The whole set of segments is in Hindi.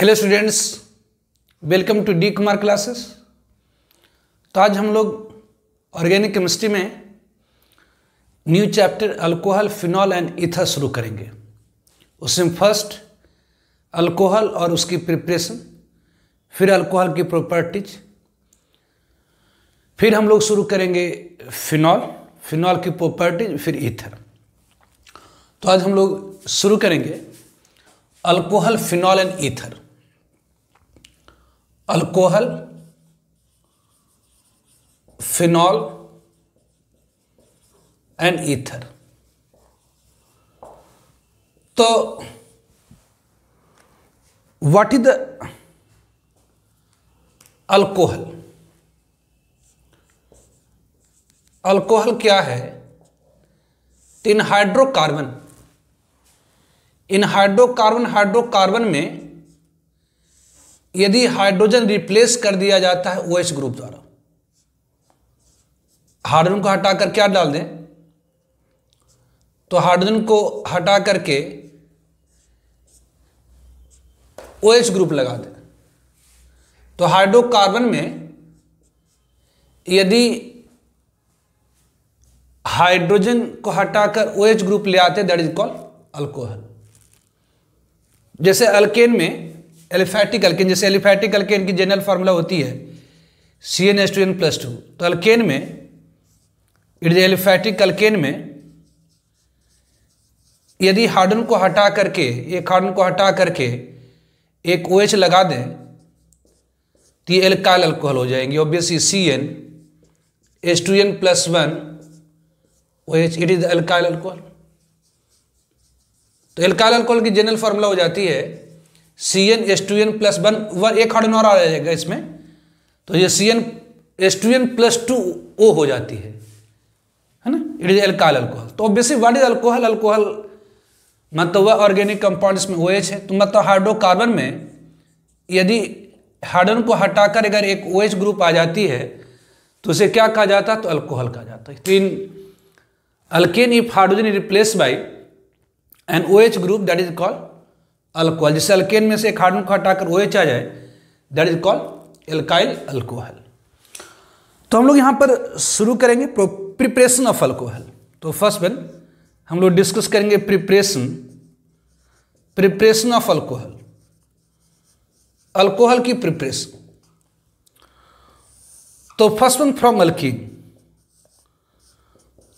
Hello students, welcome to D Kumar classes. तो आज हम लोग ऑर्गेनिक केमिस्ट्री में new chapter alcohol, phenol and ether शुरू करेंगे। उसमें फर्स्ट अल्कोहल और उसकी प्रिपरेशन, फिर अल्कोहल की प्रॉपर्टीज, फिर हम लोग शुरू करेंगे फिनॉल की प्रॉपर्टीज, फिर ईथर। तो आज हम लोग शुरू करेंगे alcohol, phenol and ether. Alcohol, phenol and ether. तो what is the alcohol? Alcohol क्या है? तीन हाइड्रोकार्बन, इन हाइड्रोकार्बन में यदि हाइड्रोजन रिप्लेस कर दिया जाता है OH ग्रुप द्वारा, हाइड्रोजन को हटाकर क्या डाल दें, तो हाइड्रोजन को हटा करके OH ग्रुप लगा दें, तो हाइड्रोकार्बन में यदि हाइड्रोजन को हटाकर OH ग्रुप ले आते, दैट इज कॉल्ड अल्कोहल। जैसे अल्केन में एलिफैटिक अल्केन, जैसे एलिफैटिक अल्केन की जनरल फार्मूला होती है CnH2n+2, तो अल्केन में इट इज एलिफैटिक अल्केन में यदि हाइड्रोजन को हटा करके, एक हाइड्रोजन को हटा करके एक OH लगा दें तो ये एल्काइल अल्कोहल हो जाएंगे। Obviously CnH2n+1 OH, it is alkyl alcohol. तो एल्काइल अल्कोहल की जनरल फार्मूला हो जाती है CnH2n+1, एक हाइड्रोजन और आ जाएगा इसमें, तो ये CnH2n+2O हो जाती है ना, इट इज एल्काइल अल्कोहल। तो obviously what is alcohol? Alcohol मतलब वह ऑर्गेनिक कंपाउंड इसमें OH है। तो मतलब हाइड्रोकार्बन में यदि हाइड्रोजन को हटाकर अगर एक OH ग्रुप आ जाती है तो उसे क्या कहा जाता है? तो अल्कोहल कहा जाता है। तो in alkane if hydrogen is replaced by an OH group, that is called alcohol. जैसे अल्केन में से एक हाइड्रोजन को हटाकर OH आ जाए, that is called alkyl alcohol. तो हम लोग यहां पर शुरू करेंगे प्रिपरेशन ऑफ अल्कोहल। तो फर्स्ट वन हम लोग डिस्कस करेंगे प्रिपरेशन ऑफ अल्कोहल, अल्कोहल की प्रिपरेशन। तो फर्स्ट वन फ्रॉम अल्कीन।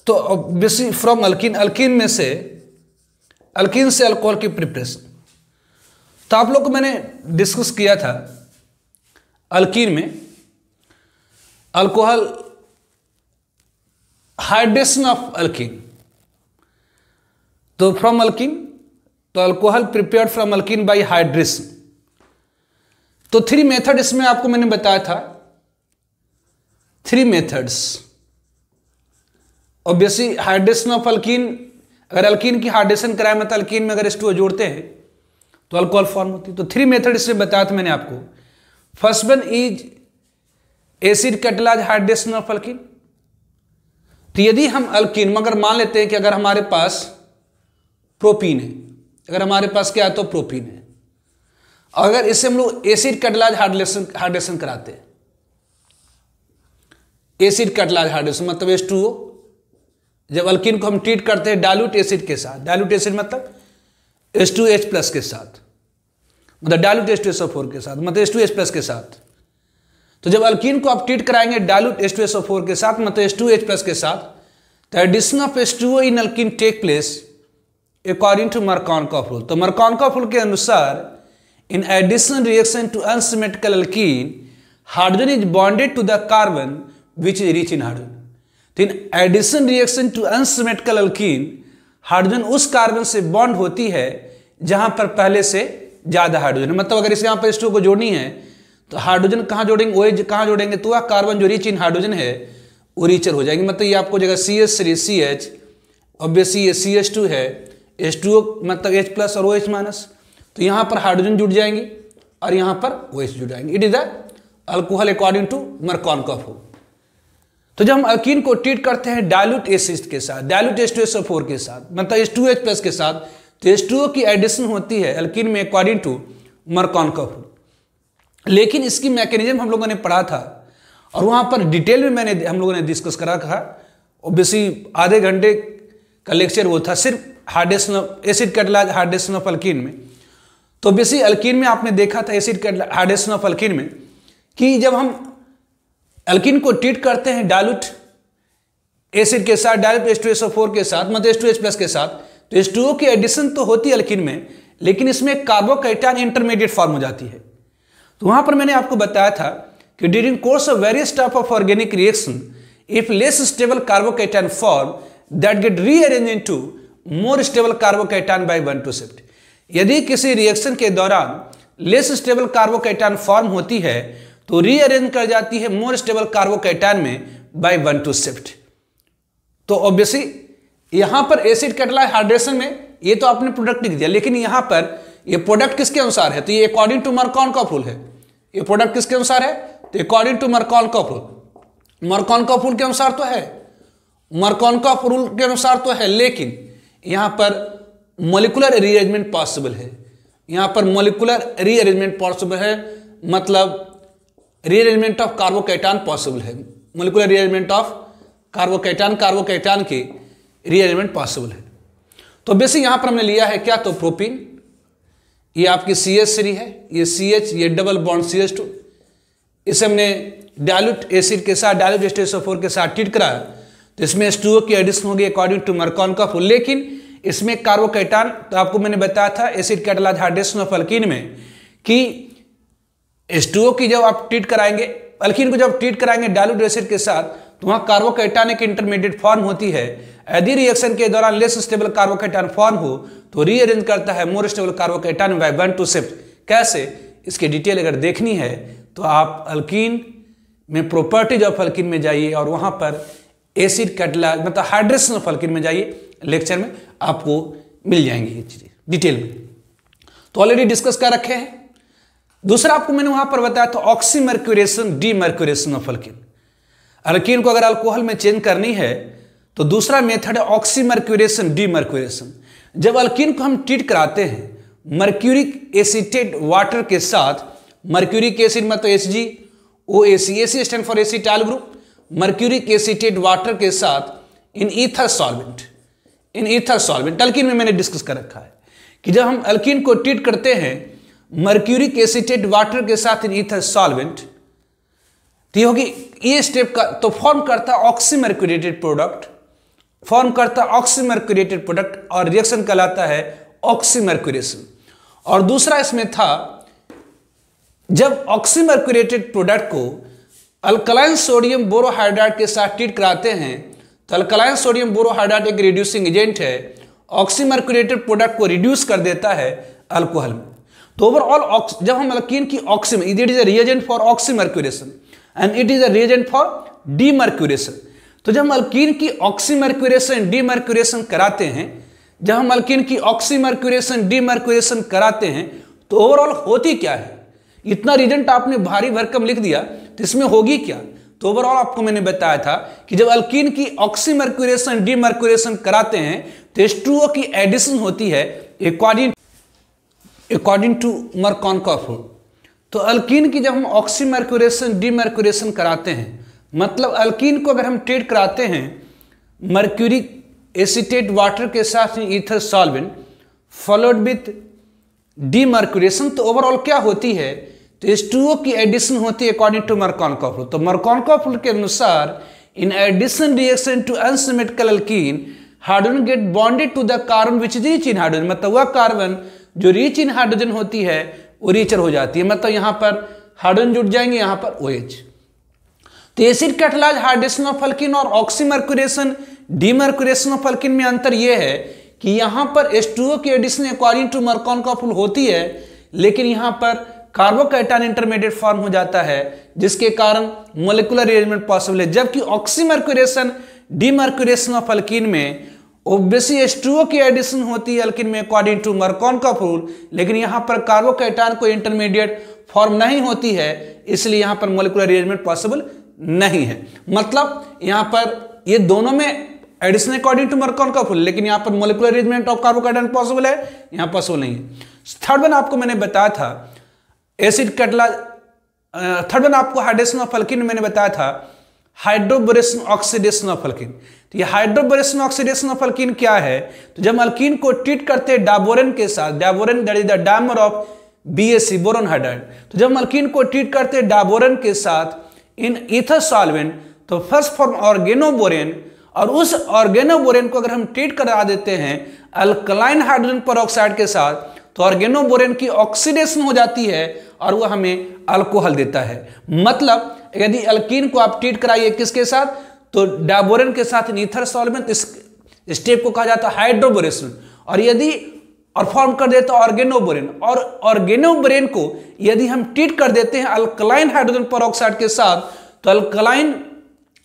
तो ऑब्वियसली फ्रॉम अल्कीन, अल्कीन से अल्कोहल की प्रिपरेशन। तो आप लोग को मैंने डिस्कस किया था अल्कीन में अल्कोहल, हाइड्रेशन ऑफ अल्कीन। तो फ्रॉम अल्कीन, तो alcohol prepared from alkyne bye hydration. तो 3 मेथड इसमें आपको मैंने बताया था, 3 methods. Obviously hydration of alkyne, अगर अल्कीन की हाइड्रेशन कराए मतलब अल्कीन में अगर H2O जोड़ते हैं तो अल्कोहल फॉर्म होती है। तो 3 मेथड इसमें बताया था मैंने आपको। First one is acid catalyzed hydration of alkene. तो यदि हम अल्कीन, मगर मान लेते हैं कि अगर हमारे पास प्रोपीन है, अगर हमारे पास क्या है तो प्रोपीन है, अगर इससे हम लोग एसिड कैटालाइज हाइड्रेशन कराते हैं, एसिड कैटालाइज हाइड्रेशन मतलब H2O, जब अल्कीन को हम ट्रीट करते हैं डाइल्यूट एसिड के साथ, डाइल्यूट एसिड मतलब H2H+ के साथ, मतलब डाइल्यूट H2SO4 के साथ, मतलब H2H+ के साथ। तो जब अल्कीन को आप ट्रीट कराएंगे डाइल्यूट H2SO4 के साथ, मतलब H2H+ के साथ, तो addition of H2O in alkene take place according to Markovnikov rule. तो मर्कानकॉफ रूल के अनुसार in addition reaction to unsymmetrical alkene, hydrogen is bonded to the carbon which is rich in hydrogen. तो in addition reaction to unsymmetrical alkene, hydrogen उस कार्बन से बॉन्ड होती है जहां पर पहले से ज्यादा हाइड्रोजन। मतलब अगर इस यहां पर H2O को जोड़नी है तो हाइड्रोजन कहां जोड़ेंगे, OH कहां जोड़ेंगे, तो वह कार्बन जो रिच इन हाइड्रोजन है वो रिचर हो जाएंगे। मतलब ये आपको जगह CH3CH, ऑब्वियसली ये CH2 है, H2O मतलब H+ और OH-, तो यहां पर हाइड्रोजन जुड़ जाएंगे और यहां पर OH जुड़ जाएंगे। It is the alcohol according to Markovnikov rule. तो जब हम अल्कीन को ट्रीट करते हैं डाइल्यूट एसिड के साथ, डाइल्यूट H2SO4 के साथ, मतलब H2H+ के साथ, तो H2O की एडिशन होती है अल्कीन में अकॉर्डिंग टू मरकॉन का रूल। लेकिन इसकी मैकेनिज्म हम लोगों ने पढ़ा था और वहाँ पर डिटेल में हम लोगों ने डिस्कस करा था। ऑब्वियसली आधे घंटे का लेक्चर वो था सिर्फ hydration of acid catalyzed hydration of alkene में। तो ऑब्वियसली अल्कीन में आपने देखा था एसिड हार्डेशन ऑफ अल्कीन में कि जब हम अल्कीन को ट्रीट करते हैं डाइल्यूट एसिड के साथ, डाइल्यूट H2SO4 के साथ, मतलब H2H+ के साथ, तो H2O की एडिशन तो होती है अल्कीन में, लेकिन इसमें कार्बोकैटायन इंटरमीडिएट फॉर्म हो जाती है। तो वहां पर मैंने आपको बताया था कि during course of various type of organic reaction if less stable carbocation form that get rearrange into more stable carbocation by 1,2 shift. यदि किसी रिएक्शन के दौरान लेस स्टेबल कार्बोकैटायन फॉर्म होती है तो रीअरेंज कर जाती है मोर स्टेबल कार्बोकैटायन में बाय 1,2 शिफ्ट। तो ऑब्वियसली यहां पर एसिड कैटालाइज हाइड्रेशन में ये तो आपने प्रोडक्ट लिख दिया, लेकिन यहां पर ये प्रोडक्ट किसके अनुसार है? तो ये अकॉर्डिंग टू मरकॉनकॉफ रूल है। ये प्रोडक्ट किसके अनुसार है? तो अकॉर्डिंग टू मरकॉनकॉफ रूल। मरकॉनकॉफ रूल के अनुसार तो है, मरकॉनकॉफ रूल के अनुसार तो है, लेकिन यहां पर मॉलिक्यूलर रीअरेंजमेंट पॉसिबल है। यहां पर मॉलिक्यूलर रीअरेंजमेंट पॉसिबल है, मतलब रीअरेंजमेंट ऑफ कार्बोकैटायन पॉसिबल है। मॉलिक्यूलर रीअरेंजमेंट ऑफ कार्बोकैटायन की रीअरेंजमेंट पॉसिबल है। तो बेसिक यहां पर हमने लिया है क्या? तो प्रोपीन, ये आपकी CH3 है, ये CH, ये डबल बॉन्ड CH2, इसे हमने डाइल्यूट एसिड के साथ, डाइल्यूट H2SO4 के साथ ट्रीट कराया, तो इसमें H2O की एडिशन होगी अकॉर्डिंग टू मरकॉनकॉफ रूल। लेकिन इसमें कार्बोकैटायन, तो आपको मैंने बताया था acid catalyzed hydration of alkene में कि H2O की जब आप ट्रीट कराएंगे, अल्कीन को जब ट्रीट कराएंगे डाइल्यूट एसिड के साथ, तो वहां कार्बोकैटायन एक इंटरमीडिएट फॉर्म होती है। यदि रिएक्शन के दौरान लेस स्टेबल कार्बोकैटायन फॉर्म हो तो रीअरेंज करता है more stable carbocation by 1,2 shift. कैसे? इसकी डिटेल अगर देखनी है तो आप अल्कीन में प्रॉपर्टीज ऑफ अल्कीन में जाइए और वहां पर एसिड कैटालाइज मतलब हाइड्रेशन ऑफ अल्कीन में जाइए, लेक्चर में आपको मिल जाएंगी ये चीजें डिटेल में। तो ऑलरेडी डिस्कस कर रखे हैं। दूसरा आपको मैंने वहां पर बताया था oxymercuration, demercuration of alkyne. Alkyne को अगर अल्कोहल में चेंज करनी है तो दूसरा मेथड है ऑक्सीमर्क्यूरेशन, डीमर्क्यूरेशन। जब अल्कीन को हम ट्रीट कराते हैं मर्क्यूरिक एसिटेट वाटर के साथ, मर्क्यूरिक एसिड मतलब HgOAc, AC stand for acetyl group, mercuric acetate water के साथ in ether solvent, in ether solvent. Alkyne में मैंने डिस्कस कर रखा है कि जब हम अल्कीन को ट्रीट करते हैं मर्क्यूरिक एसिटेट वाटर के साथ इन ईथर सॉल्वेंट, तो ये होगी ये स्टेप का, तो फॉर्म करता है ऑक्सीमर्क्यूरेटेड प्रोडक्ट, फॉर्म करता है ऑक्सीमर्क्यूरेटेड प्रोडक्ट और रिएक्शन कहलाता है ऑक्सीमर्क्यूरेशन। और दूसरा इसमें था जब ऑक्सीमर्क्यूरेटेड प्रोडक्ट को अल्कलाइन सोडियम बोरोहाइड्राइड के साथ ट्रीट कराते हैं, तो अल्कलाइन सोडियम बोरोहाइड्राइड एक रिड्यूसिंग एजेंट है, ऑक्सीमर्क्यूरेटेड प्रोडक्ट को रिड्यूस कर देता है अल्कोहल में। तो ओवरऑल जब हम अल्कीन की oxy, it is a reagent for oxymercuration and it is a reagent for demercuration. तो जब हम अल्कीन की ऑक्सीमर्क्यूरेशन, डीमर्क्यूरेशन कराते हैं, जब हम अल्कीन की ऑक्सीमर्क्यूरेशन, डीमर्क्यूरेशन कराते हैं, तो ओवरऑल होती क्या है? इतना रिएजेंट आपने भारी भरकम लिख दिया, तो इसमें होगी क्या? तो ओवरऑल आपको मैंने बताया था कि जब अल्कीन की ऑक्सीमर्क्यूरेशन, डीमर्क्यूरेशन कराते हैं तो H2O की एडिशन होती है अकॉर्डिंग टू मरकॉनकॉफ रूल। तो अल्कीन की जब हम ऑक्सीमर्क्यूरेशन, डीमर्क्यूरेशन कराते हैं, मतलब अल्कीन को अगर हम ट्रीट कराते हैं मर्क्यूरिक एसिटेट वाटर के साथ ether solvent followed with demercuration, तो ओवरऑल क्या होती है? तो H2O की एडिशन होती है अकॉर्डिंग टू मरकॉनकॉफ रूल। तो मरकॉनकॉफ रूल के अनुसार in addition reaction to unsymmetrical alkene hydrogen get bonded to the carbon which is rich in hydrogen, मतलब वह कार्बन जो रिच इन हाइड्रोजन होती है वो रिचर हो जाती है, मतलब यहां पर हाइड्रोजन जुड़ जाएंगे, यहां पर OH। तो acid catalyzed hydration of alkyne और ऑक्सीमर्क्यूरेशन, डीमर्क्यूरेशन ऑफ अल्कीन में अंतर यह है कि यहां पर H2O की एडिशन अकॉर्डिंग टू मरकॉनकॉफ रूल होती है, लेकिन यहां पर कार्बोकैटायन इंटरमीडिएट फॉर्म हो जाता है, जिसके कारण मॉलिक्यूलर अरेंजमेंट पॉसिबल है। जबकि ऑक्सीमर्क्यूरेशन, डीमर्क्यूरेशन ऑफ अल्कीन में ऑब्वियसली H2O की एडिशन होती है अल्कीन में अकॉर्डिंग टू मरकॉनकॉफ रूल, लेकिन यहां पर कार्बोकैटायन को इंटरमीडिएट फॉर्म नहीं होती है, इसलिए यहां पर मॉलिक्यूलर अरेंजमेंट पॉसिबल नहीं है। मतलब यहां पर ये दोनों में एडिशन अकॉर्डिंग टू मरकॉनकॉफ रूल, लेकिन यहां पर molecular arrangement of carbocation possible है, यहां पॉसिबल नहीं है। थर्ड वन आपको मैंने बताया था एसिड कैटालाइज। थर्ड वन आपको हाइड्रेशन ऑफ अल्कीन में मैंने बताया था हाइड्रोबोरेशन ऑक्सीडेशन ऑफ अल्कीन। तो ये हाइड्रोबोरेशन ऑक्सीडेशन ऑफ अल्कीन क्या है? तो जब अल्कीन को ट्रीट करते हैं डायबोरेन के साथ, diborane that is the dimer of BaC boron hydride. तो जब अल्कीन को ट्रीट करते हैं डायबोरेन के साथ इन ईथर सॉल्वेंट, तो फर्स्ट फॉर्म ऑर्गेनोबोरेन, और उस ऑर्गेनोबोरेन को अगर हम ट्रीट करा देते हैं अल्कलाइन हाइड्रोजन परऑक्साइड के साथ, तो ऑर्गेनोबोरेन की ऑक्सीडेशन हो जाती है और वह हमें अल्कोहल देता है। मतलब यदि अल्कीन को आप ट्रीट कराइए किसके साथ, तो डायबोरेन के साथ इन ईथर सॉल्वेंट, इस स्टेप को कहा जाता है हाइड्रोबोरेशन। और यदि और फॉर्म कर देते ऑर्गेनोबोरेन, और ऑर्गेनोबोरेन को यदि हम ट्रीट कर देते हैं अल्कलाइन हाइड्रोजन परऑक्साइड के साथ, तो अल्कलाइन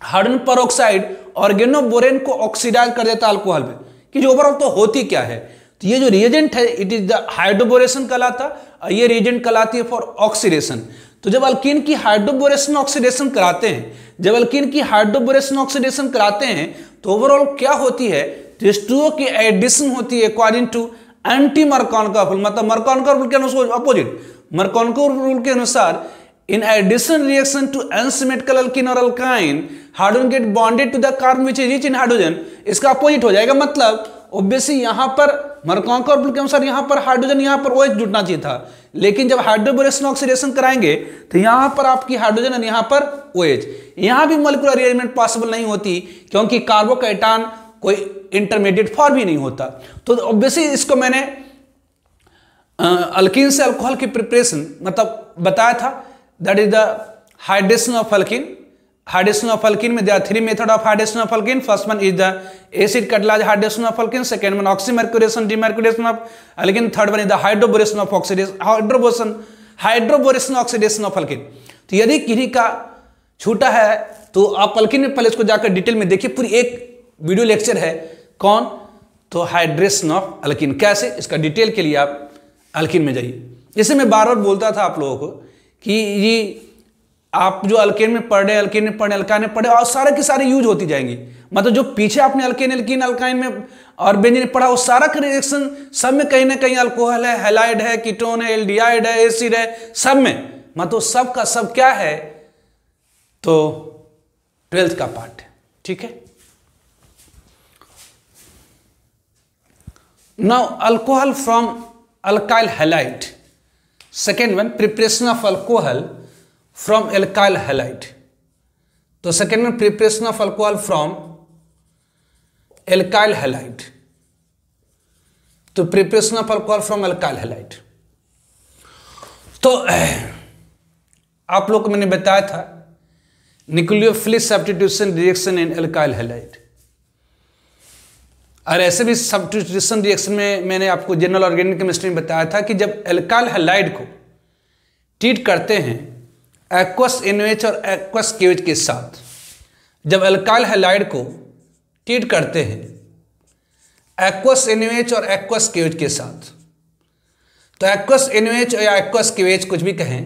हाइड्रोजन परऑक्साइड ऑर्गेनोबोरेन को ऑक्सीडाइज कर देता है अल्कोहल में। कि जो ओवरऑल तो होती क्या है, तो ये जो रिएजेंट है इट इज द हाइड्रोबोरेशन कहलाता, और ये रिएजेंट कहलाती है फॉर ऑक्सीडेशन। तो जब अल्कीन की हाइड्रोबोरेशन ऑक्सीडेशन कराते हैं, जब अल्कीन की हाइड्रोबोरेशन ऑक्सीडेशन कराते हैं, तो ओवरऑल क्या होती है, तो H2O की एडिशन होती है अकॉर्डिंग टू एंटी मर्कानकोव रूल। मतलब मर्कानकोव रूल के अनुसार अपोजिट, मर्कानकोव रूल के अनुसार in addition reaction to unsymmetrical alkene or alkyne, hydrogen get bonded to the carbon which is rich in hydrogen। इसका अपोजिट हो जाएगा। मतलब ऑब्वियसली यहाँ पर मर्कानकोव रूल के अनुसार यहाँ पर हाइड्रोजन, यहाँ पर OH जुटना चाहिए था, लेकिन जब हाइड्रोबोरेशन ऑक्सीडेशन कराएंगे तो यहाँ पर आपकी हाइड्रोजन और यहाँ पर OH, यहाँ भी मॉलिक्यूलर अरेंजमेंट पॉसिबल नहीं होती, क्योंकि कार्बोकैटायन कोई इंटरमीडिएट फॉर्म भी नहीं होता। तो ऑब्वियसली इसको मैंने अल्कीन से अल्कोहल की प्रिपरेशन मतलब बताया था, that is the hydration of alkene. Hydration of alkene में there are 3 method of hydration of alkene. First one is the acid catalyzed hydration of alkene, second one oxymercuration demercuration of alkene, third one is the hydroboration of oxidation, hydroboration oxidation of alkene. तो यदि किसी का छूटा है तो आप अल्कीन में पहले इसको जाकर डिटेल में देखिए, पूरी एक वीडियो लेक्चर है। कौन? तो हाइड्रेशन ऑफ अल्कीन कैसे, इसका डिटेल के लिए आप अल्कीन में जाइए। जैसे मैं बार बार बोलता था आप लोगों को कि ये आप जो अल्केन में पढ़ रहे, अल्केन में पढ़े, अल्काइन में पढ़े, और सारे की सारी यूज होती जाएंगी। मतलब जो पीछे आपने अल्केन, एल्कीन, अल्काइन में और बेंजीन में पढ़ा, वो सारा का रिएक्शन सब में कहीं ना कहीं अल्कोहल है, हैलाइड है, कीटोन है, एल्डिहाइड है, एसिड है, सब में। मतलब सब का सब क्या है, तो 12th का पार्ट है। ठीक है। Now alcohol from alkyl halide. Second one preparation of alcohol from alkyl halide. तो second one preparation of alcohol from alkyl halide. तो preparation of alcohol from alkyl halide, तो आप लोग को मैंने बताया था nucleophilic substitution reaction in alkyl halide. और ऐसे भी सब्स्टिट्यूशन रिएक्शन में मैंने आपको जनरल ऑर्गेनिक केमिस्ट्री में बताया था कि जब एल्काइल हैलाइड को ट्रीट करते हैं एक्वस NaOH और एक्वस KOH के साथ, जब एल्काइल हैलाइड को ट्रीट करते हैं एक्वस NaOH और एक्वस KOH के साथ, तो एक्वस NaOH या एक्वस KOH कुछ भी कहें,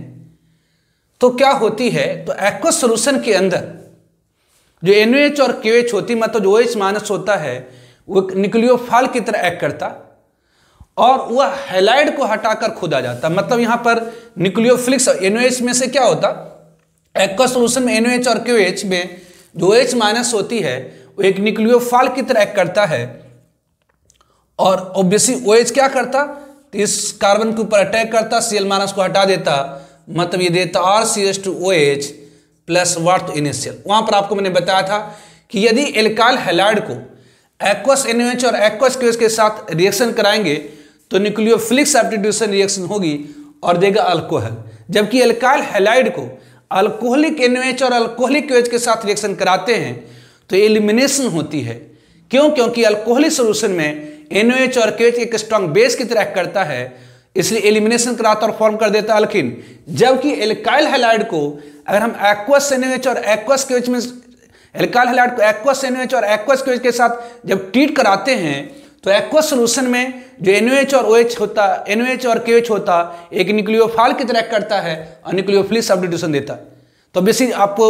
तो क्या होती है, तो एक्वस सॉल्यूशन के अंदर जो NaOH और KOH होती, मतलब जो OH माइनस होता है, वो न्यूक्लियोफाइल की तरह एक्ट करता और वह हैलाइड को हटाकर खुद आ जाता। मतलब यहां पर न्यूक्लियोफिलिक्स NaOH में से क्या होता, एक्वस सॉल्यूशन में NaOH और KOH में जो OH माइनस होती है वो एक न्यूक्लियोफाइल की तरह एक्ट करता है, और ऑब्वियसली OH क्या करता, तो इस कार्बन के ऊपर अटैक करता, Cl माइनस को हटा देता, मतलब ये देता RCH2OH प्लस वाट इनिशियल। वहां पर आपको मैंने बताया था कि यदि एल्काइल हैलाइड को एक्वस NaOH और एक्वस KOH के साथ रिएक्शन कराएंगे तो न्यूक्लियोफिलिक सब्स्टिट्यूशन रिएक्शन होगी और देगा अल्कोहल। जबकि एल्काइल हैलाइड को अल्कोहलिक NaOH और अल्कोहलिक KOH के साथ रिएक्शन कराते हैं तो एलिमिनेशन होती है। क्यों? क्योंकि अल्कोहलिक सॉल्यूशन में NaOH और KOH एक स्ट्रॉन्ग बेस की तरह करता है, इसलिए एलिमिनेशन कराता और फॉर्म कर देता अल्कीन। जबकि एल्काइल हैलाइड को अगर हम एक्वस NaOH और एक्वस KOH में, एल्काइल हैलाइड को एक्वस NaOH और एक्वस KOH के साथ जब ट्रीट कराते हैं तो एक्वस सॉल्यूशन में जो NaOH और OH होता, NaOH और KOH होता, एक न्यूक्लियोफाइल की तरह करता है और न्यूक्लियोफिलिक सब्स्टिट्यूशन देता। तो बेसिक आपको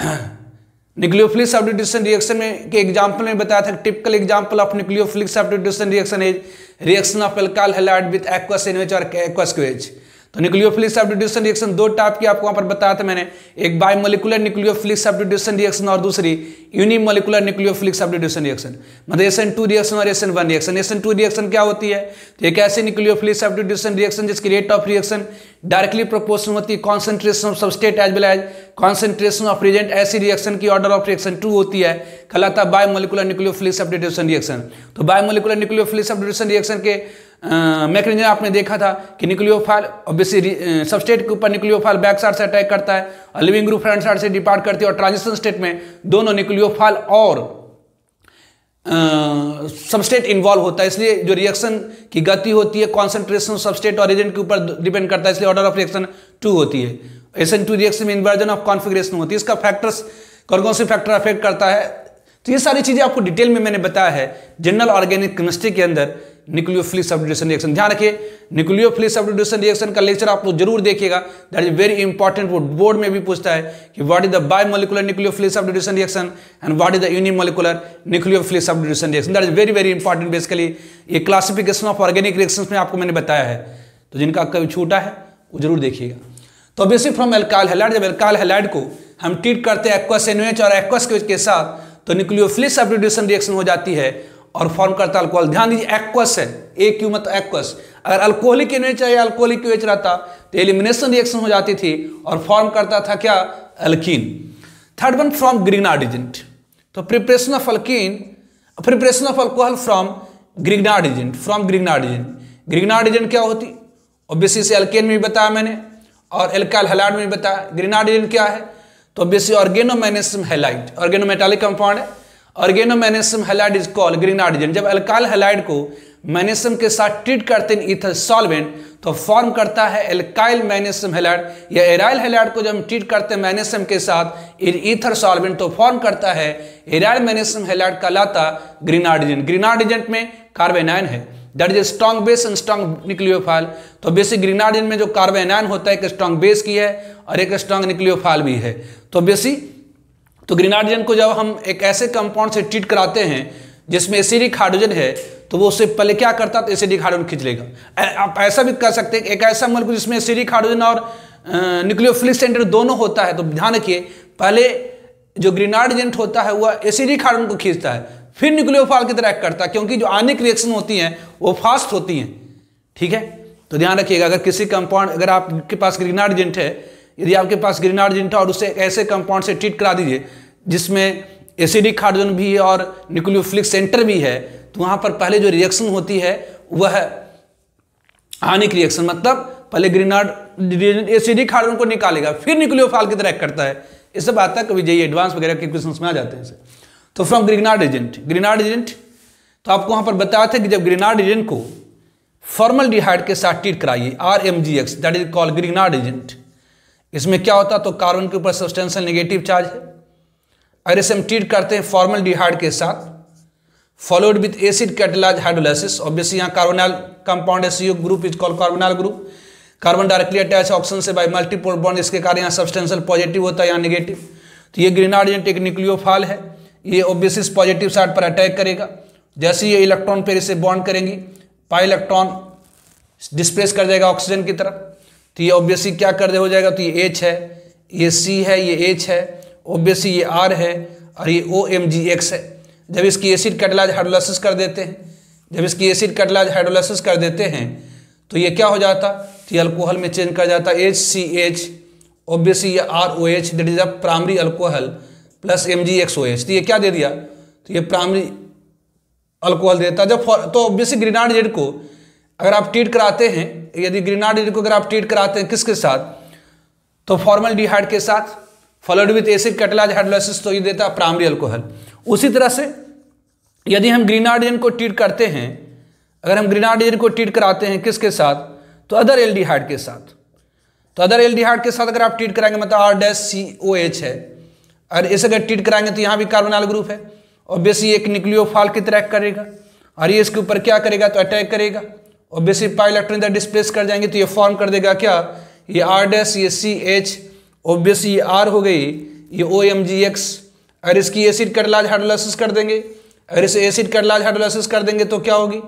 न्यूक्लियोफिलिक सब्स्टिट्यूशन रिएक्शन में के एग्जांपल में बताया था, typical example of nucleophilic substitution reaction is reaction of alkyl halide with aqueous NaOH और एक्वस KOH। तो न्यूक्लियोफिलिक सब्स्टिट्यूशन रिएक्शन दो टाइप की आपको वहां पर बताया था मैंने, एक बायोमोलिकुलर न्यूक्लियोफिलिक सब्स्टिट्यूशन रिएक्शन और दूसरी यूनिमोलिकुलर न्यूक्लियोफिलिक सब्स्टिट्यूशन रिएक्शन, मतलब SN2 रिएक्शन और SN1 रिएक्शन। SN2 रिएक्शन क्या होती है, तो एक ऐसी न्यूक्लियोफिलिक सब्स्टिट्यूशन रिएक्शन जिसकी rate of reaction directly proportional होती है concentration of substrate as well as concentration of reagent. ऐसी रिएक्शन की ऑर्डर ऑफ रिएक्शन 2 होती है, कहलाता है बायोमोलिकुलर न्यूक्लियोफिलिक सब्स्टिट्यूशन रिएक्शन। तो बायोमोलिकुलर न्यूक्लियोफिलिक सब्स्टिट्यूशन रिएक्शन के मैकेनिज्म आपने देखा था कि न्यूक्लियोफाइल ऑब्वियसली सबस्ट्रेट के ऊपर न्यूक्लियोफाइल बैक साइड से अटैक करता है और लिविंग ग्रुप फ्रंट साइड से डिपार्ट करती है, और ट्रांजिशन स्टेट में दोनों न्यूक्लियोफाइल और सबस्ट्रेट इन्वॉल्व होता है। इसलिए जो रिएक्शन की गति होती है कॉन्सेंट्रेशन सबस्ट्रेट और एजेंट के ऊपर डिपेंड करता है, इसलिए ऑर्डर ऑफ रिएक्शन 2 होती है। SN2 रिएक्शन में इन्वर्जन ऑफ कॉन्फिगरेशन होती है। इसका फैक्टर्स कौन से फैक्टर अफेक्ट करता है, तो ये सारी चीजें आपको डिटेल में मैंने बताया है जनरल ऑर्गेनिक केमिस्ट्री के अंदर न्यूक्लियोफिलिक सब्स्टिट्यूशन रिएक्शन। ध्यान रखिए न्यूक्लियोफिलिक सब्स्टिट्यूशन रिएक्शन का लेक्चर आप जरूर देखिएगा, दैट इज वेरी इंपॉर्टेंट। वो बोर्ड में भी पूछता है कि what is the biomolecular nucleophilic substitution reaction and what is the unimolecular nucleophilic substitution reaction, that is very very important. Basically ये क्लासिफिकेशन ऑफ ऑर्गेनिक रिएक्शंस में आपको मैंने बताया है, तो जिनका कभी छूटा है वो जरूर देखिएगा। तो बेसिक फ्रॉम एल्काइल हैलाइड, जब एल्काइल हैलाइड को हम ट्रीट करते हैं एक्वस NaOH और एक्वस के साथ, तो न्यूक्लियोफिलिक सब्स्टिट्यूशन रिएक्शन हो जाती है और फॉर्म करता है अल्कोहल। ध्यान दीजिए एक्वस है, AQ मतलब एक्वस। अगर अल्कोहलिक NaOH या अल्कोहलिक OH रहता तो एलिमिनेशन रिएक्शन हो जाती थी और फॉर्म करता था क्या, alkene. Third one from Grignard reagent, तो preparation of alkene, preparation of alcohol from Grignard reagent, from Grignard reagent. Grignard reagent क्या होती, ऑब्वियसली से अल्केन में भी बताया मैंने और एल्काइल हैलाइड में भी बताया। ग्रिग्नार्ड एजेंट क्या है, तो obviously organomagnesium halide, organometallic compound है। Organomagnesium halide is called Grignard reagent. जब अल्काइल हैलाइड को मैग्नीशियम के साथ ट्रीट करते हैं ईथर सॉल्वेंट, तो फॉर्म करता है एल्काइल मैग्नीशियम हैलाइड, या एराइल हैलाइड को जब हम ट्रीट करते हैं मैग्नीशियम के साथ ईथर सॉल्वेंट, तो फॉर्म करता है एराइल मैग्नीशियम हैलाइड, कहलाता ग्रिग्नार्ड एजेंट। ग्रिग्नार्ड एजेंट में कार्बेनाइन है, that is strong base and strong nucleophile. तो बेसिक ग्रिग्नार्ड एजेंट में जो कार्बेनाइन होता है एक स्ट्रॉन्ग बेस की है और एक स्ट्रॉन्ग न्यूक्लियोफाइल भी है। तो बेसिक तो ग्रिग्नार्ड एजेंट को जब हम एक ऐसे कंपाउंड से ट्रीट कराते हैं जिसमें एसिडिक हाइड्रोजन है, तो वो उससे पहले क्या करता है, तो एसिडिक हाइड्रोजन खींच लेगा। आप ऐसा भी कर सकते हैं एक ऐसा मॉलिक्यूल जिसमें एसिडिक हाइड्रोजन और न्यूक्लियोफिलिक सेंटर दोनों होता है, तो ध्यान रखिए पहले जो ग्रिग्नार्ड एजेंट होता है वह एसिडिक हाइड्रोजन को खींचता है, फिर न्यूक्लियोफाइल की तरह एक्ट करता है, क्योंकि जो आनिक रिएक्शन होती हैं वो फास्ट होती हैं। ठीक है, तो ध्यान रखिएगा अगर किसी कंपाउंड, अगर आपके पास ग्रिग्नार्ड एजेंट है, यदि आपके पास ग्रिग्नार्ड एजेंट है और उसे ऐसे कंपाउंड से ट्रीट करा दीजिए जिसमें एसिडिक हाइड्रोजन भी है और न्यूक्लियोफिलिक सेंटर भी है, तो वहां पर पहले जो रिएक्शन होती है वह आनिक रिएक्शन, मतलब पहले ग्रिग्नार्ड एसिडिक हाइड्रोजन को निकालेगा फिर न्यूक्लियोफाइल की तरह करता है। ये सब आता है, कभी जाइए एडवांस वगैरह के क्वेश्चंस में आ जाते हैं इसे। तो from Grignard reagent, Grignard reagent तो आपको वहां पर बताया था कि जब ग्रिग्नार्ड एजेंट को फॉर्मल्डिहाइड के साथ ट्रीट कराइए RMGX, that is called Grignard agent. इसमें क्या होता है, तो कार्बन के ऊपर सब्सटेंशियल नेगेटिव चार्ज है, अगर इसे हम ट्रीट करते हैं फॉर्मल्डिहाइड के साथ followed with acid catalyse hydrolysis. Obviously यहाँ कार्बोनाइल कंपाउंड है, CO group is called carbonyl group. Carbon directly attach oxygen से बाय मल्टीपोल बॉन्ड, इसके कारण यहाँ सब्सटेंशियल पॉजिटिव होता है, यहाँ नेगेटिव। तो ये ग्रिग्नार्ड एजेंट एक न्यूक्लियोफाइल है, ये ऑब्वियसली पॉजिटिव साइड पर अटैक करेगा। जैसे ये इलेक्ट्रॉन पर इसे बॉन्ड करेंगी, पाई इलेक्ट्रॉन डिस्प्लेस कर जाएगा ऑक्सीजन की तरफ, तो ये ऑब्वियसली क्या कर दे हो जाएगा, तो ये H है, ये C है, ये H है, ऑब्वियसली ये R है और ये OMGX है। जब इसकी एसिड कैटालाइज हाइड्रोलाइसिस कर देते हैं, जब इसकी एसिड कैटालाइज हाइड्रोलाइसिस कर देते हैं तो ये क्या हो जाता, तो ये अल्कोहल में चेंज कर जाता है HCH, ऑब्वियसली ये ROH, that is a primary alcohol plus MgXOH। तो ये क्या दे दिया, तो ये प्राइमरी अल्कोहल देता है। जब तो ऑब्वियसली ग्रिग्नार्ड एजेंट को अगर आप ट्रीट कराते हैं, यदि ग्रिग्नार्ड एजेंट को अगर आप ट्रीट कराते हैं किसके साथ, तो फॉर्मल्डिहाइड के साथ followed with acid catalyse hydrolysis, तो ये देता है प्राइमरी अल्कोहल। उसी तरह से यदि हम ग्रिग्नार्ड एजेंट को ट्रीट करते हैं, अगर हम ग्रिग्नार्ड एजेंट को ट्रीट कराते हैं किसके साथ, तो अदर एल्डिहाइड के साथ, तो अदर एल्डिहाइड के साथ अगर आप ट्रीट कराएंगे मतलब R-COH है, और इसे अगर ट्रीट कराएंगे तो यहाँ भी कार्बोनाइल ग्रुप है, ऑब्वियसली एक न्यूक्लियोफाइल की तरह करेगा और ये इसके ऊपर क्या करेगा, तो अटैक करेगा। ऑब्वियसली पाई इलेक्ट्रॉन इधर डिस्प्लेस कर जाएंगे तो ये फॉर्म कर देगा क्या, ये R-, ये CH, ऑब्वियसली ये R हो गई, ये OMGX। अगर इसकी एसिड कैटालाइज हाइड्रोलाइसिस कर देंगे, अगर इसे एसिड कैटालाइज हाइड्रोलाइसिस कर देंगे तो क्या होगी,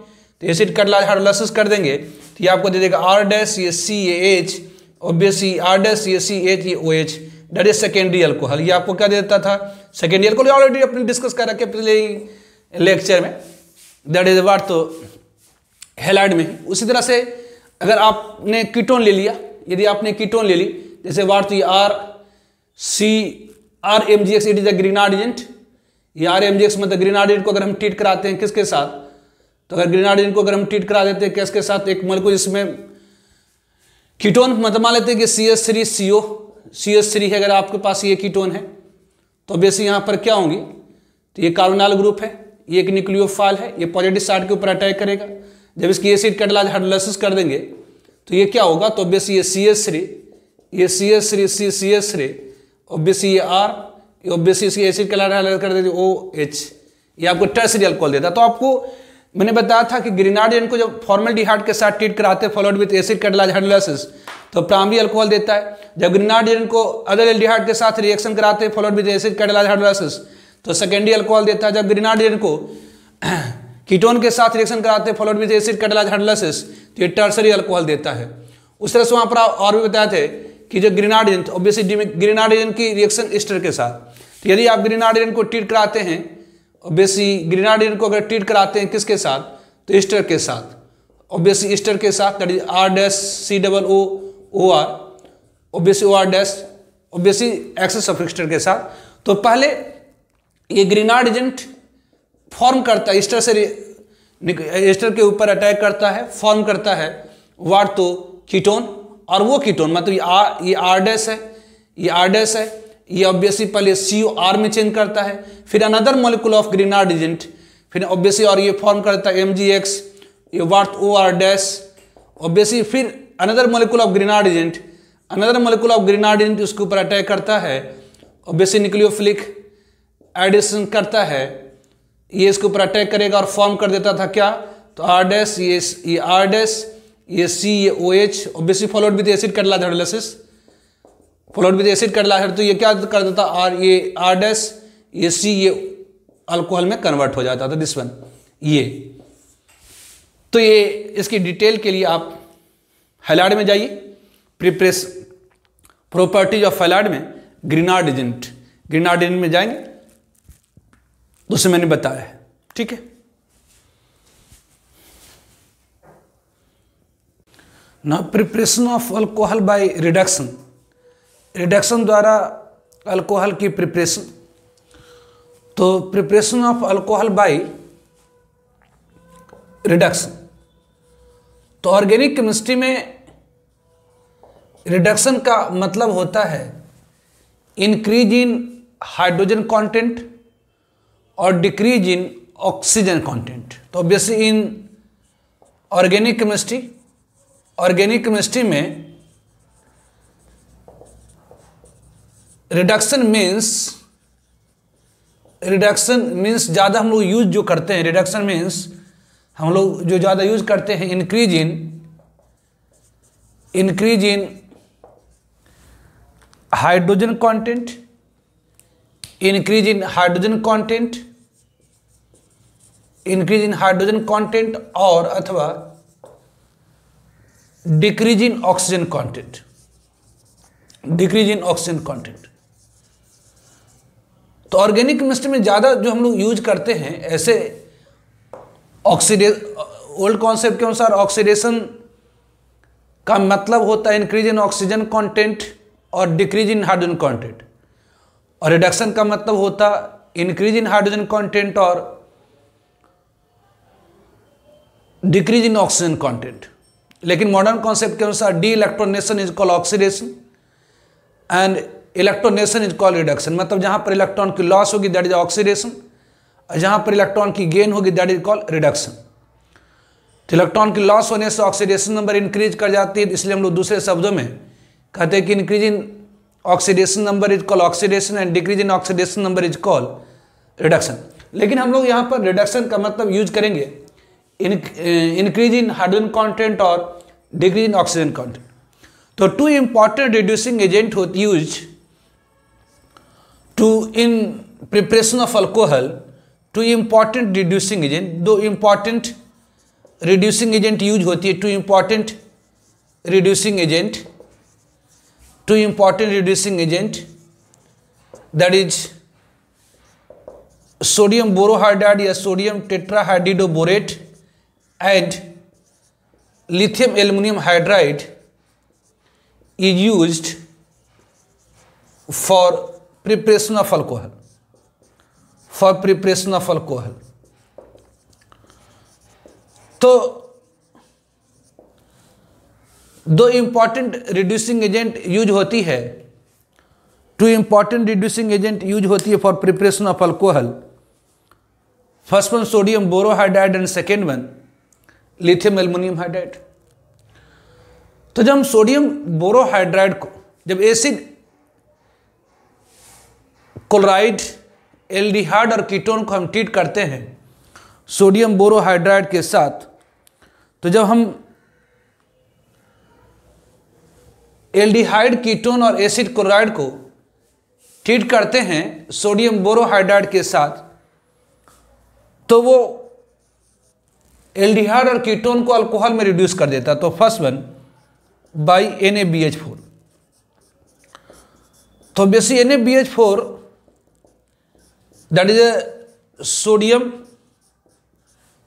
तो एसिड हाइड्रोलाइसिस कर देंगे तो ये आपको दे देगा R डैश ये C ये H, ऑब्वियसली R डैश ये C H ये OH, that is secondary alcohol. ये आपको क्या देता था, सेकेंडरी अल्कोहल, ऑलरेडी अपने डिस्कस कर रखे पिछले लेक्चर में, दैट इज वाट तो हैलाइड में। उसी तरह से अगर आपने कीटोन ले लिया, यदि आपने कीटोन ले ली जैसे वाट तो ये RMgX, it is a Grignard agent. ये RMgX मतलब ग्रीनार्ड एजेंट को अगर हम ट्रीट कराते हैं किसके साथ, तो अगर ग्रीनार्ड एजेंट को अगर हम ट्रीट करा देते हैं किसके साथ, एक मॉलिक्यूल जिसमें कीटोन मतलब मान लेते हैं कि CH3CO, CH3 है अगर आपके पास ये कीटोन है तो बेसिक यहाँ पर क्या होंगी, तो ये कार्बोनाइल ग्रुप है, ये एक न्यूक्लियोफाइल है, ये पॉजिटिव साइड के ऊपर अटैक करेगा। जब इसकी एसिड कैटालाइज हाइड्रोलाइसिस कर देंगे तो ये क्या होगा, तो बेसिक ये CH3, ये CH3 ऑब्वियसली ये R, ऑब्वियसली इसकी एसिड कैटालाइज कर देते OH, ये आपको टर्शियरी अल्कोहल देता है। तो आपको मैंने बताया था कि ग्रीनार्ड एजेंट को जब फॉर्मल्डिहाइड के साथ ट्रीट कराते हैं followed with acid catalyse hydrolysis तो प्राइमरी अल्कोहल देता है। जब ग्रीनार्ड एजेंट को अदर एल्डिहाइड के साथ रिएक्शन कराते हैं followed with acid catalyse hydrolysis तो सेकेंडरी अल्कोहल देता है। जब ग्रीनार्ड एजेंट को कीटोन के साथ रिएक्शन कराते हैं followed with acid catalyse hydrolysis तो ये टर्शियरी अल्कोहल देता है। उस तरह से वहाँ पर और भी बताए थे कि जो Grignard agent, obviously Grignard agent की रिएक्शन ईस्टर के साथ, तो यदि आप ग्रीनार्ड एजेंट को ट्रीट कराते हैं, ऑब्वियसली ग्रीनार्ड एजेंट को अगर ट्रीट कराते हैं किसके साथ, तो ईस्टर के साथ, ऑब्वियसली ईस्टर के साथ, that is R-COOR, obviously OR dash, obviously excess suffix के साथ। तो पहले ये ग्रीनार्ड एजेंट फॉर्म करता है ईस्टर से, ईस्टर के ऊपर अटैक करता है, फॉर्म करता है वाट तो कीटोन, और वो कीटोन मतलब ये R डैश है, ये R डैश है, ये ऑब्वियसली पहले COR में चेंज करता है, फिर another molecule of Grignard agent, फिर ऑब्वियसली और ये फॉर्म करता है MgX, ये वाट OR डैश, ऑब्वियसली फिर another molecule of Grignard agent, another molecule of Grignard agent उसके ऊपर अटैक करता है, ऑब्वियसली न्यूक्लियोफिलिक एडिशन करता है, ये इसके ऊपर अटैक करेगा और फॉर्म कर देता था क्या, तो R डैश, ये R डैश, ये C, ये OH, obviously followed with acid catalyse hydrolysis, followed with acid catalyse, तो ये क्या कर देता ये R डैश, ये C, ये अल्कोहल में कन्वर्ट हो जाता था दिस वन, ये। तो ये इसकी डिटेल के लिए आप हैलाइड में जाइए, प्रिप्रेस प्रॉपर्टीज ऑफ हैलाइड में ग्रीनार्ड एजेंट में जाएंगे तो उसे मैंने बताया है, ठीक है। Now preparation of alcohol by reduction द्वारा अल्कोहल की प्रिपरेशन। तो preparation of alcohol by reduction, तो ऑर्गेनिक केमिस्ट्री में रिडक्शन का मतलब होता है इंक्रीज इन हाइड्रोजन कंटेंट और डिक्रीज इन ऑक्सीजन कंटेंट। तो ऑब्वियसली इन ऑर्गेनिक केमिस्ट्री में रिडक्शन मीन्स ज़्यादा हम लोग यूज जो करते हैं, रिडक्शन मीन्स हम लोग जो ज़्यादा यूज करते हैं increase in hydrogen content, increase in hydrogen content और अथवा डिक्रीज इन ऑक्सीजन कंटेंट। तो ऑर्गेनिक केमिस्ट्री में ज़्यादा जो हम लोग यूज करते हैं ऐसे ओल्ड कॉन्सेप्ट के अनुसार ऑक्सीडेशन का मतलब होता है इंक्रीज इन ऑक्सीजन कंटेंट और डिक्रीज इन हाइड्रोजन कंटेंट, और रिडक्शन का मतलब होता इंक्रीज इन हाइड्रोजन कंटेंट और डिक्रीज इन ऑक्सीजन कंटेंट। लेकिन मॉडर्न कॉन्सेप्ट के अनुसार de electronation is called oxidation and electronation is called reduction. मतलब जहां पर इलेक्ट्रॉन की लॉस होगी दैट इज ऑक्सीडेशन, और जहां पर इलेक्ट्रॉन की गेन होगी दैट इज कॉल्ड रिडक्शन। तो इलेक्ट्रॉन की लॉस होने से ऑक्सीडेशन नंबर इंक्रीज कर जाती है, इसलिए हम लोग दूसरे शब्दों में कहते हैं कि increase in oxidation number is called oxidation and decrease in oxidation number is called reduction. लेकिन हम लोग यहाँ पर रिडक्शन का मतलब यूज करेंगे इंक्रीज इन हाइड्रोजन कंटेंट और डिक्रीज इन ऑक्सीजन कंटेंट। तो टू इंपॉर्टेंट रिड्यूसिंग एजेंट होती use to in preparation of alcohol, two important reducing agent, दो इंपॉर्टेंट रिड्यूसिंग एजेंट यूज होती है, two important reducing agent that is sodium borohydride या sodium tetrahydroborate and lithium aluminium hydride is used for preparation of alcohol. तो दो इंपॉर्टेंट रिड्यूसिंग एजेंट यूज होती है, to important reducing agent use होती है for preparation of alcohol. First one sodium borohydride and second one lithium aluminium hydride. तो जब हम सोडियम बोरोहाइड्राइड को, जब एसिड क्लोराइड एल्डिहाइड और कीटोन को हम ट्रीट करते हैं सोडियम बोरोहाइड्राइड के साथ, तो जब हम एल्डिहाइड कीटोन और एसिड क्लोराइड को ट्रीट करते हैं सोडियम बोरोहाइड्राइड के साथ, तो वो एल्डिहाइड और कीटोन को अल्कोहल में रिड्यूस कर देता है. तो फर्स्ट वन बाई NaBH4. तो basic NaBH4 that is a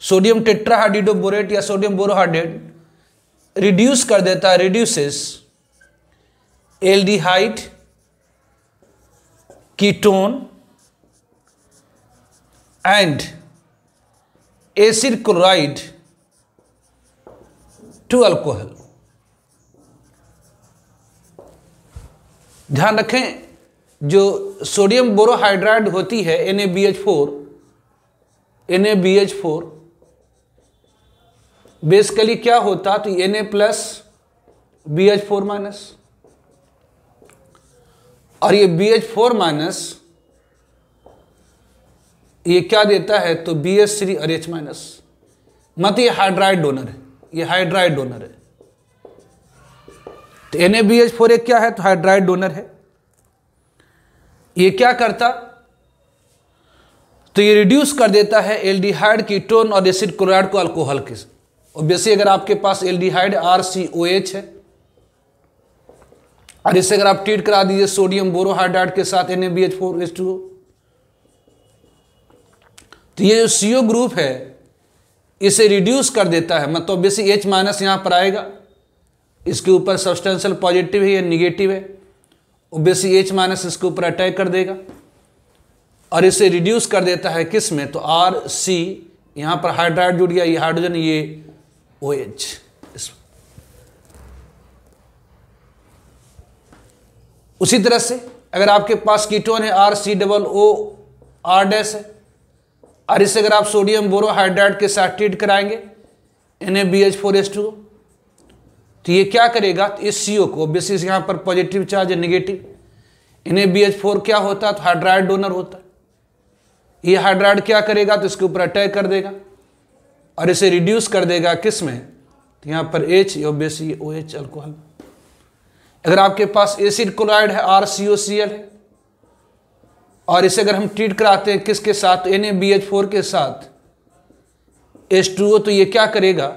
sodium tetrahydroborate या सोडियम बोरोहाइड्रेट रिड्यूस कर देता है, reduces aldehyde ketone and acid chloride to alcohol. ध्यान रखें, जो सोडियम बोरोहाइड्राइड होती है NaBH4 बेसिकली क्या होता, तो Na प्लस BH4 माइनस, और ये BH4 माइनस ये क्या देता है, तो BH3 और H माइनस. मत ये हाइड्राइड डोनर है, ये हाइड्राइड डोनर है. तो NaBH4 एक क्या है, तो हाइड्राइड डोनर है. ये क्या करता, तो ये रिड्यूस कर देता है एल्डिहाइड कीटोन और एसिड क्लोराइड को अल्कोहल के. ऑब्वियसली अगर आपके पास एल्डिहाइड RCOH है और इससे अगर आप ट्रीट करा दीजिए सोडियम बोरोहाइड्राइड के साथ NaBH4H2O, तो ये जो CO ग्रुप है इसे रिड्यूस कर देता है. मतलब ऑब्वियसली H माइनस यहां पर आएगा, इसके ऊपर सब्सटेंशियल पॉजिटिव है या निगेटिव है, ऑब्वियसली H माइनस इसके ऊपर अटैक कर देगा और इसे रिड्यूस कर देता है किस में, तो RC यहां पर हाइड्राइड जुड़ गया, ये हाइड्रोजन, ये OH. उसी तरह से अगर आपके पास कीटोन है RCOOR डैश है और इससे अगर आप सोडियम बोरोहाइड्राइड के साथ ट्रीट कराएंगे NaBH4H2O, तो ये क्या करेगा, तो इस CO को ऑब्वियसली यहाँ पर पॉजिटिव चार्ज है, निगेटिव. NaBH4 क्या होता है, तो हाइड्राइड डोनर होता है. ये हाइड्राइड क्या करेगा, तो इसके ऊपर अटैक कर देगा और इसे रिड्यूस कर देगा किस में, तो यहाँ पर H, ऑब्वियसली OH अल्कोहल. अगर आपके पास एसिड क्लोराइड है RCOCl है और इसे अगर हम ट्रीट कराते हैं किसके साथ, तो NaBH4 के साथ H2O, तो ये क्या करेगा,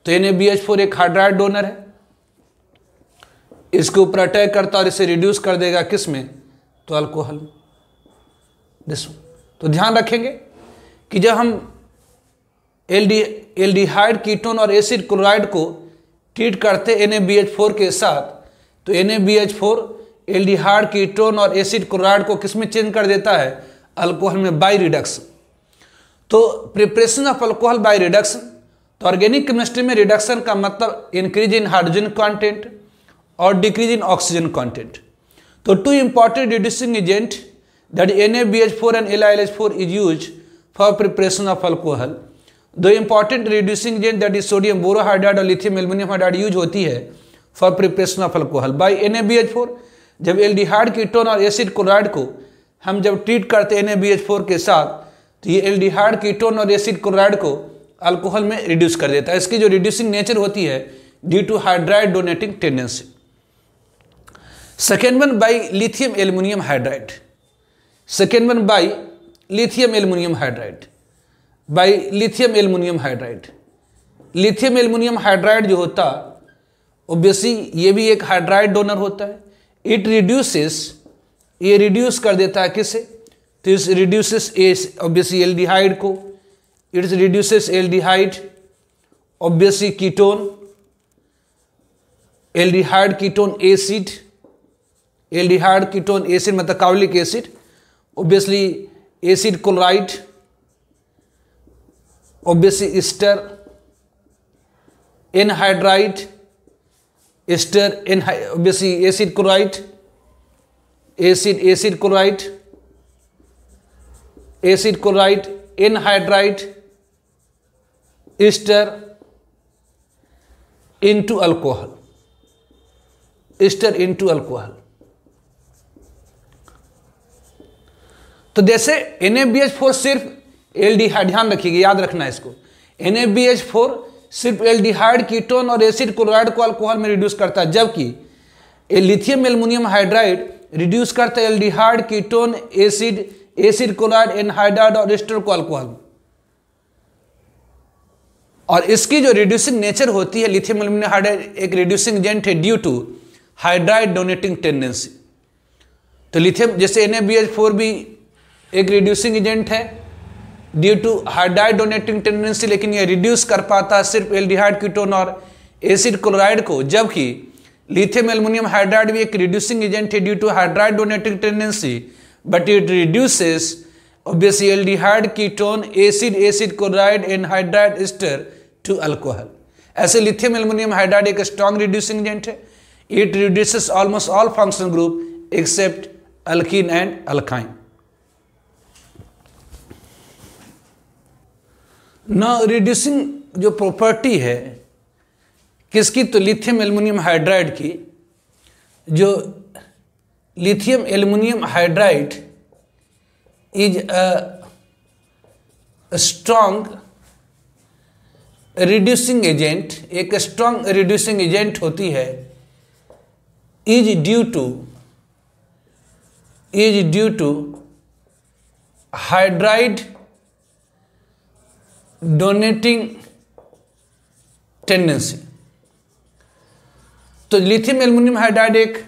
तो NaBH4 एक हाइड्राइड डोनर है, इसके ऊपर अटैक करता और इसे रिड्यूस कर देगा किस में, तो अल्कोहल. तो ध्यान रखेंगे कि जब हम एल्डिहाइड कीटोन और एसिड क्लोराइड को ट्रीट करते NaBH4 के साथ, तो NaBH4 एल्डिहाइड कीटोन और एसिड क्लोराइड को किस में चेंज कर देता है, अल्कोहल में, बाय रिडक्शन. तो preparation of alcohol by reduction, तो ऑर्गेनिक केमिस्ट्री में रिडक्शन का मतलब इंक्रीज इन हाइड्रोजन कंटेंट और डिक्रीज इन ऑक्सीजन कंटेंट. तो two important reducing agent that NaBH4 and LiLH4 is used for preparation of alcohol. दो important reducing agent that is sodium borohydride और लिथियम एल्युमिनियम हाइड्राइड यूज होती है for preparation of alcohol by NaBH4. जब एल्डिहाइड कीटोन और एसिड क्लोराइड को हम जब ट्रीट करते NaBH4 के साथ, तो ये एल्डिहाइड कीटोन और एसिड क्लोराइड को अल्कोहल में रिड्यूस कर देता है. इसकी जो रिड्यूसिंग नेचर होती है due to hydride donating tendency. Second one by lithium aluminium hydride. Second one by lithium aluminium hydride. Lithium aluminium hydride जो होता ऑब्वियसली ये भी एक हाइड्राइड डोनर होता है। इट रिड्यूसेस, ये रिड्यूस कर देता है किसे, तो इस रिड्यूसेस ऑब्वियसली एल्डिहाइड को, it reduces aldehyde obviously ketone, aldehyde ketone acid, aldehyde ketone acid मतलब carbolic acid, obviously acid chloride, obviously ester anhydride, ester an obviously acid chloride, acid chloride, acid chloride, anhydride, ester into alcohol, ester into alcohol. तो जैसे NaBH4 सिर्फ एल्डिहाइड, ध्यान रखिएगा, याद रखना है इसको, NaBH4 सिर्फ एल्डिहाइड कीटोन और एसिड क्लोराइड को अल्कोहल में रिड्यूस करता है, जबकि लिथियम एल्युमिनियम हाइड्राइड रिड्यूस करता है aldehyde ketone acid chloride anhydride और एस्टर को अल्कोहल में। और इसकी जो रिड्यूसिंग नेचर होती है, लिथियम एल्युमिनियम हाइड्राइड एक रिड्यूसिंग एजेंट है due to hydride donating tendency. तो लिथियम जैसे NaBH4 भी एक रिड्यूसिंग एजेंट है due to hydride donating tendency, लेकिन ये रिड्यूस कर पाता है सिर्फ एल्डिहाइड कीटोन और एसिड क्लोराइड को, जबकि लिथियम एल्युमिनियम हाइड्राइड भी एक रिड्यूसिंग एजेंट है due to hydride donating tendency, but it reduces obviously aldehyde ketone acid chloride anhydride ester to alcohol. ऐसे लिथियम एल्युमिनियम हाइड्राइड एक स्ट्रॉन्ग रिड्यूसिंग एजेंट है, it reduces almost all functional group except alkene and alkyne. ना रिड्यूसिंग जो प्रॉपर्टी है किसकी, तो लिथियम एल्युमिनियम हाइड्राइड की, जो lithium aluminium hydride is a strong reducing agent, एक स्ट्रॉन्ग रिड्यूसिंग एजेंट होती है, is due to hydride donating tendency. तो लिथियम एल्युमिनियम हाइड्राइड एक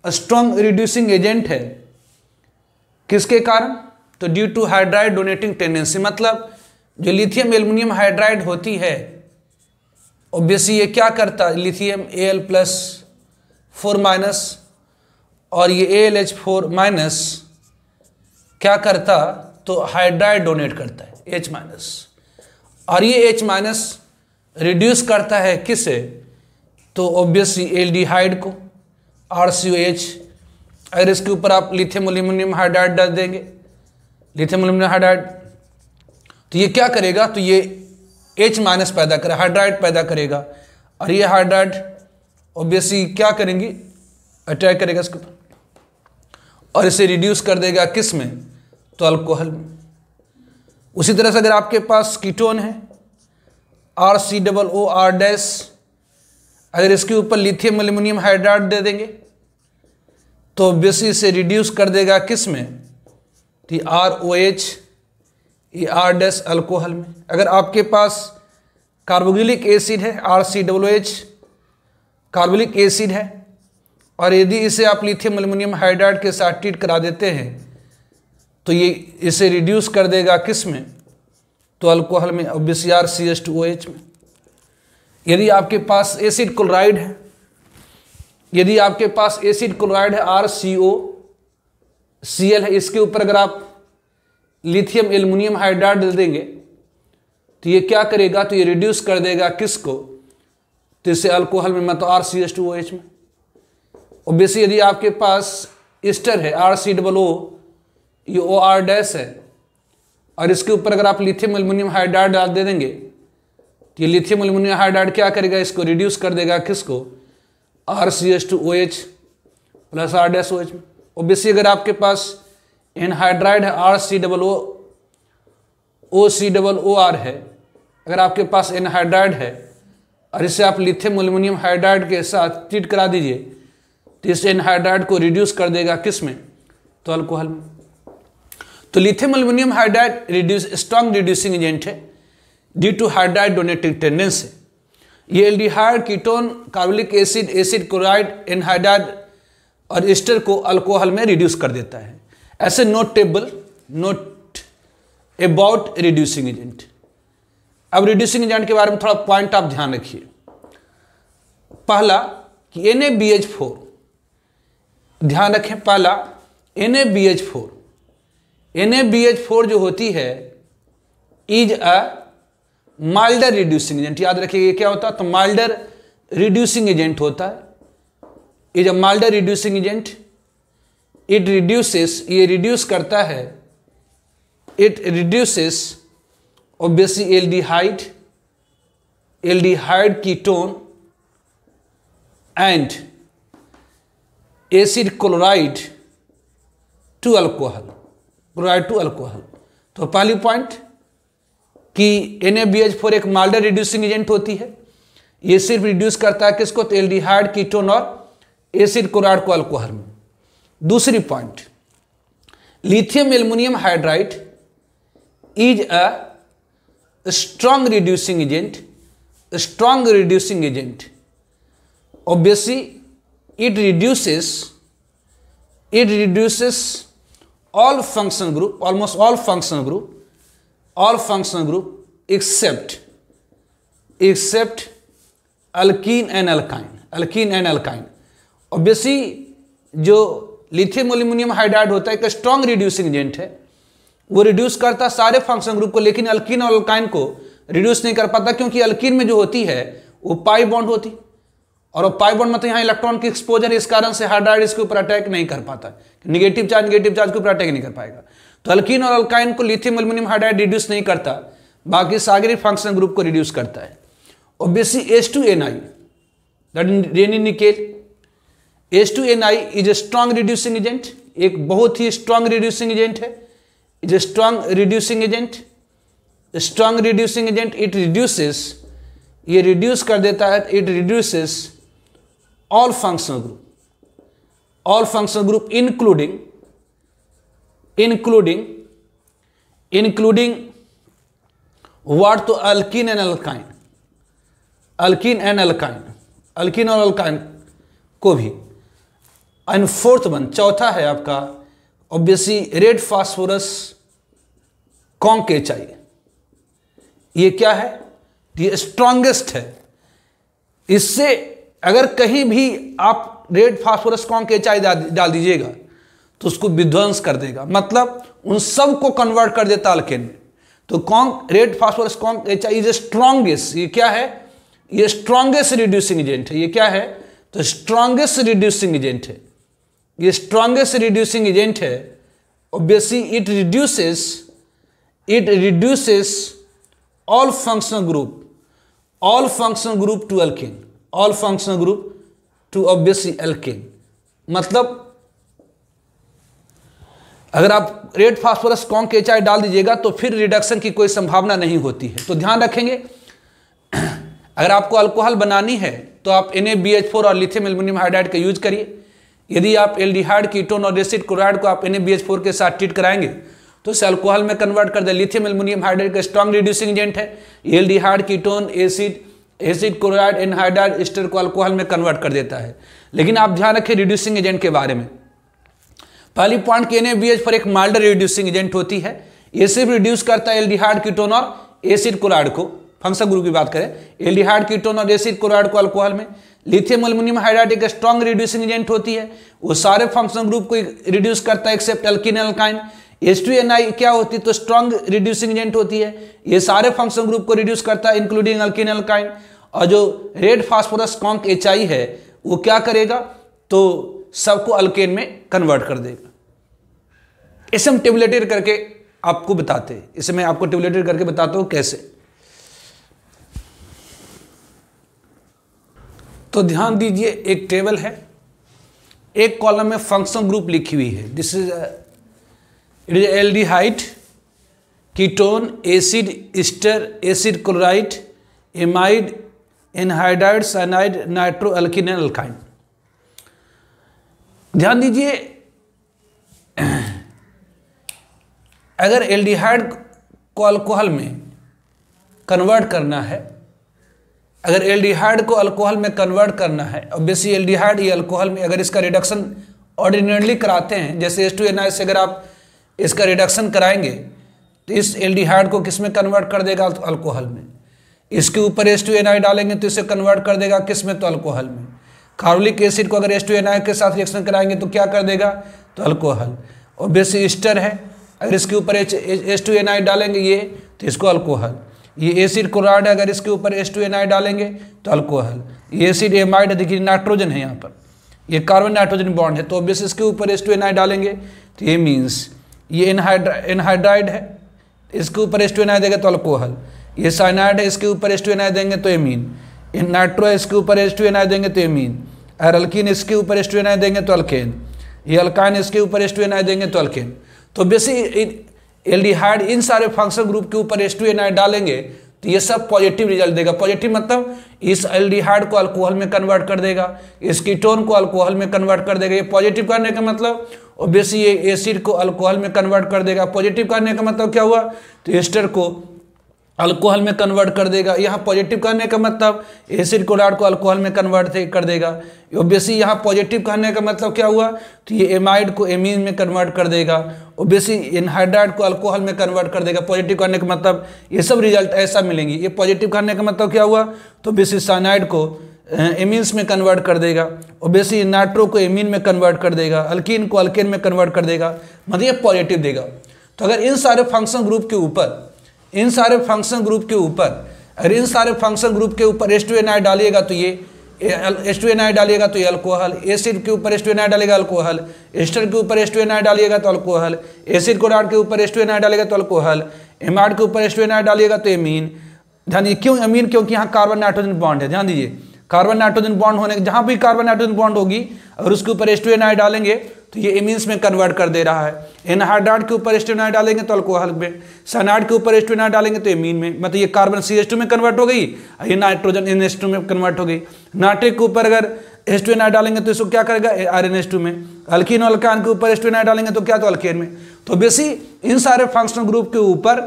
स्ट्रॉन्ग रिड्यूसिंग एजेंट है, किसके कारण, तो due to hydride donating tendency. मतलब जो लिथियम एल्युमिनियम हाइड्राइड होती है ऑब्वियसली ये क्या करता है, लिथियम Al+4- और ये AlH4- क्या करता, तो हाइड्राइड डोनेट करता है H-, और ये H- रिड्यूस करता है किसे, तो ऑब्वियसली एल्डिहाइड को RCOH। अगर इसके ऊपर आप लिथियम एल्युमिनियम हाइड्राइड डाल देंगे, लिथियम एल्युमिनियम हाइड्राइड, तो ये क्या करेगा, तो ये H- पैदा करेगा, हाइड्राइड पैदा करेगा, और ये हाइड्राइड ऑब्वियसली क्या करेंगी, अटैक करेगा इसके ऊपर और इसे रिड्यूस कर देगा किस में, तो अल्कोहल में। उसी तरह से अगर आपके पास कीटोन है RCOOR-, अगर इसके ऊपर लिथियम एल्युमिनियम हाइड्राइड दे देंगे तो ऑब्वियसली इसे रिड्यूस कर देगा किस में, तो ROH, ये R- अल्कोहल में। अगर आपके पास कार्बोक्सिलिक एसिड है RCOOH, कार्बोक्सिलिक एसिड है, और यदि इसे आप लिथियम एल्युमिनियम हाइड्राइड के साथ ट्रीट करा देते हैं तो ये इसे रिड्यूस कर देगा किस में, तो अल्कोहल में, ऑब्वियसली RCH2OH में। यदि आपके पास एसिड क्लोराइड है, यदि आपके पास एसिड क्लोराइड है RCOCl है, इसके ऊपर अगर आप लिथियम एल्युमिनियम हाइड्राइड डाल देंगे तो ये क्या करेगा, तो ये रिड्यूस कर देगा किसको, तो इसे अल्कोहल में, मतलब RCH2OH में। ऑब्वियसली यदि आपके पास एस्टर है RCOO, ये OR- है, और इसके ऊपर अगर आप लिथियम एल्युमिनियम हाइड्राइड डाल दे देंगे तो ये लिथियम एल्युमिनियम हाइड्राइड क्या करेगा, इसको रिड्यूस कर देगा किसको, RCH2OH प्लस R-OH में। ऑब्वियसली अगर आपके पास एनहाइड्राइड है RCOOR है, अगर आपके पास एनहाइड्राइड है और इसे आप लिथियम एल्युमिनियम हाइड्राइड के साथ ट्रीट करा दीजिए तो इस एनहाइड्राइड को रिड्यूस कर देगा किस में, तो अल्कोहल में। तो lithium aluminium hydride strong reducing agent है, due to hydride donating tendency. ये aldehyde, ketone, carbolic acid, acid chloride, anhydride और एस्टर को अल्कोहल में रिड्यूस कर देता है। ऐसे नोट अबाउट रिड्यूसिंग एजेंट। अब रिड्यूसिंग एजेंट के बारे में थोड़ा पॉइंट आप ध्यान रखिए। पहला कि NaBH4, ध्यान रखें, पहला NaBH4, NaBH4 जो होती है is a milder reducing agent. याद रखिए क्या होता है, तो माइल्डर रिड्यूसिंग एजेंट होता है। Is a milder reducing agent. It reduces, ये रिड्यूस करता है, it reduces obviously aldehyde ketone and acid chloride to alcohol, तो पहली पॉइंट कि NaBH4 एक माइल्डर रिड्यूसिंग एजेंट होती है। ये सिर्फ रिड्यूस करता है किसको, तो एल्डिहाइड, कीटोन और एसिड क्लोराइड को अल्कोहल में। दूसरी point, lithium aluminium hydride is a strong reducing agent. Obviously it reduces all functional group, almost all functional group except alkene and alkyne। Obviously जो लिथियम एल्युमिनियम हाइड्राइड होता है एक स्ट्रॉन्ग रिड्यूसिंग एजेंट है, वो रिड्यूस करता सारे फंक्शनल ग्रुप को, लेकिन अल्कीन और अल्काइन को रिड्यूस नहीं कर पाता, क्योंकि अल्कीन में जो होती है वो पाई बॉन्ड होती, और पाई बॉन्ड मतलब यहाँ इलेक्ट्रॉन की एक्सपोजर, इस कारण से हाइड्राइड इसके ऊपर अटैक नहीं कर पाता, नेगेटिव चार्ज के ऊपर अटैक नहीं कर पाएगा। तो अल्कीन और अल्काइन को लिथियम एल्युमिनियम हाइड्राइड रिड्यूस नहीं करता, बाकी सारे फंक्शनल ग्रुप को रिड्यूस करता है। Obviously H2Ni, that rainy nickel, H2Ni is a strong reducing agent, एक बहुत ही स्ट्रॉन्ग रिड्यूसिंग एजेंट है, is a strong reducing agent. It reduces, ये रिड्यूस कर देता है, it reduces all functional group including what, तो alkene और alkyne को भी। एंड फोर्थ वन, चौथा है आपका ऑब्वियसली रेड फास्फोरस कॉन्केचाई। ये क्या है, ये स्ट्रॉन्गेस्ट है। इससे अगर कहीं भी आप रेड फास्फोरस कॉन्केचाई डाल दीजिएगा तो उसको विध्वंस कर देगा, मतलब उन सब को कन्वर्ट कर देता अल्केन में। तो रेड फास्फोरस कॉन्केचाई इज स्ट्रॉन्गेस्ट, ये क्या है, ये स्ट्रॉन्गेस्ट रिड्यूसिंग एजेंट है। ये क्या है, तो स्ट्रॉन्गेस्ट रिड्यूसिंग एजेंट है, ये स्ट्रॉन्गेस्ट रिड्यूसिंग एजेंट है। Obviously it reduces all functional group to alkane, all functional group to obviously alkane. मतलब अगर आप रेड फास्फोरस कॉन्केचाई डाल दीजिएगा तो फिर रिडक्शन की कोई संभावना नहीं होती है। तो ध्यान रखेंगे, अगर आपको अल्कोहल बनानी है तो आप NaBH4 और लिथियम एल्युमिनियम हाइड्राइड का यूज करिए। यदि आप एल्डिहाइड, कीटोन और एसिड क्लोराइड को आप NaBH4 के साथ ट्रीट कराएंगे तो इसे अल्कोहल में कन्वर्ट कर दे। लिथियम एल्युमिनियम हाइड्राइड का स्ट्रॉन्ग रिड्यूसिंग एजेंट है, aldehyde, ketone, acid chloride, anhydride, ester को अल्कोहल में कन्वर्ट कर देता है। लेकिन आप ध्यान रखें रिड्यूसिंग एजेंट के बारे में। पहली पॉइंट कि NaBH4 एक माइल्डर रिड्यूसिंग एजेंट होती है, ये सिर्फ रिड्यूस करता है एल्डिहाइड, कीटोन और एसिड क्लोराइड को। फंक्शनल ग्रुप की बात करें, एल्डिहाइड, कीटोन और एसिड क्लोराइड को अल्कोहल में। लिथियम एल्युमिनियम हाइड्राइड एक स्ट्रॉन्ग रिड्यूसिंग एजेंट होती है, वो सारे फंक्शनल ग्रुप को रिड्यूस करता है एक्सेप्ट अल्कीन अल्काइन। H2Ni क्या होती है, तो स्ट्रॉन्ग रिड्यूसिंग एजेंट होती है, ये सारे फंक्शनल ग्रुप को रिड्यूस करता है इंक्लूडिंग अल्कीन अल्काइन। और जो रेड फास्फोरस कॉन्केचाई है वो क्या करेगा, तो सबको अल्केन में कन्वर्ट कर देगा। इसे हम टेबुलेटेड करके आपको बताते हैं, इसे मैं आपको टेबुलेटेड करके बताता हूं कैसे। तो ध्यान दीजिए, एक टेबल है, एक कॉलम में फंक्शनल ग्रुप लिखी हुई है। This is it is aldehyde, ketone, acid, ester, acid chloride, amide, anhydride, cyanide, nitro, alkene and alkyne. ध्यान दीजिए, अगर एल्डिहाइड को अल्कोहल में कन्वर्ट करना है, अगर एल्डिहाइड को अल्कोहल में कन्वर्ट करना है, ऑब्वियसली एल्डिहाइड ये अल्कोहल में अगर इसका रिडक्शन ऑर्डिनरली कराते हैं, जैसे H2NI से अगर आप इसका रिडक्शन कराएंगे तो इस एल्डिहाइड को किस में कन्वर्ट कर देगा, तो अल्कोहल में। इसके ऊपर H2NI डालेंगे तो इसे कन्वर्ट कर देगा किस में, तो अल्कोहल में। कार्बोलिक एसिड को अगर H2NI के साथ रिएक्शन कराएंगे तो क्या कर देगा, तो अल्कोहल। ऑब्वियसली ईस्टर है, अगर इसके ऊपर H2NI डालेंगे ये तो इसको अल्कोहल। ये एसिड क्लोराइड है, अगर इसके ऊपर H2NI डालेंगे तो अल्कोहल। ये एसिड एमाइड है, देखिए नाइट्रोजन है यहाँ पर, ये कार्बन नाइट्रोजन बॉन्ड है, तो ऑब्वियसली इसके ऊपर H2NI डालेंगे तो ये मीन्स ये एनहाइड्राइड है, इसके ऊपर H2NI देंगे तो अल्कोहल। ये साइनाइड है, इसके ऊपर H2NI देंगे तो एमीन। नाइट्रो है, इसके ऊपर H2NI देंगे तो एमीन। और अल्कीन इसके ऊपर H2NI देंगे तो अल्केन। ये अल्काइन इसके ऊपर H2NI देंगे तो अल्केन। तो बेसिक एल्डिहाइड इन सारे फंक्शनल ग्रुप के ऊपर H2NI डालेंगे तो ये सब पॉजिटिव रिजल्ट देगा। पॉजिटिव मतलब इस एल्डिहाइड को अल्कोहल में कन्वर्ट कर देगा, इस कीटोन को अल्कोहल में कन्वर्ट कर देगा। ये पॉजिटिव करने का मतलब ऑब्वियसली ये एसिड को अल्कोहल में कन्वर्ट कर देगा। पॉजिटिव करने का मतलब क्या हुआ, तो एस्टर को अल्कोहल में कन्वर्ट कर देगा। यहाँ पॉजिटिव करने का मतलब एसिड क्लोराइड को अल्कोहल में कन्वर्ट कर देगा। ऑब्वियसली यहाँ पॉजिटिव करने का मतलब क्या हुआ, तो ये एमाइड को एमीन में कन्वर्ट कर देगा। ऑब्वियसली एनहाइड्राइड को अल्कोहल में कन्वर्ट कर देगा। पॉजिटिव करने का मतलब ये सब रिजल्ट ऐसा मिलेंगे। ये पॉजिटिव करने का मतलब क्या हुआ, तो ऑब्वियसली साइनाइड को एमीन्स में कन्वर्ट कर देगा। ऑब्वियसली नाइट्रो को एमीन में कन्वर्ट कर देगा, अल्कीन को अल्केन में कन्वर्ट कर देगा, मतलब ये पॉजिटिव देगा। तो अगर इन सारे फंक्शन ग्रुप के ऊपर अगर इन सारे फंक्शन ग्रुप के ऊपर H2NI डालिएगा तो ये H2NI डालिएगा तो ये अल्कोहल। एसिड के ऊपर H2NI डालेगा अल्कोहल। एस्टर के ऊपर H2NI डालिएगा तो अल्कोहल। एसिड क्लोराइड के ऊपर H2NI डालेगा तो अल्कोहल। एमाइड के ऊपर H2NI डालिएगा तो एमीन। ध्यान दीजिए क्यों एमीन, क्योंकि यहाँ कार्बन नाइट्रोजन बॉन्ड है। ध्यान दीजिए कार्बन नाइट्रोजन बॉन्ड होने जहाँ भी कार्बन नाइट्रोजन बॉन्ड होगी और उसके ऊपर H2NI डालेंगे तो ये एमीन्स में कन्वर्ट कर दे रहा है। एनहाइड्राइड के ऊपर H2NI डालेंगे तो अल्कोहल में, साइनाइड के ऊपर H2NI डालेंगे तो एमीन में, मतलब ये कार्बन CH2 में कन्वर्ट हो गई, ये नाइट्रोजन NH2 में कन्वर्ट हो गई। नाइट्रिक के ऊपर अगर H2NI डालेंगे तो इसको क्या करेगा, RNH2 में। अल्कीन और अल्कान के ऊपर H2NI डालेंगे तो क्या, तो अल्केन में। तो बेसिक इन सारे फंक्शनल ग्रुप के ऊपर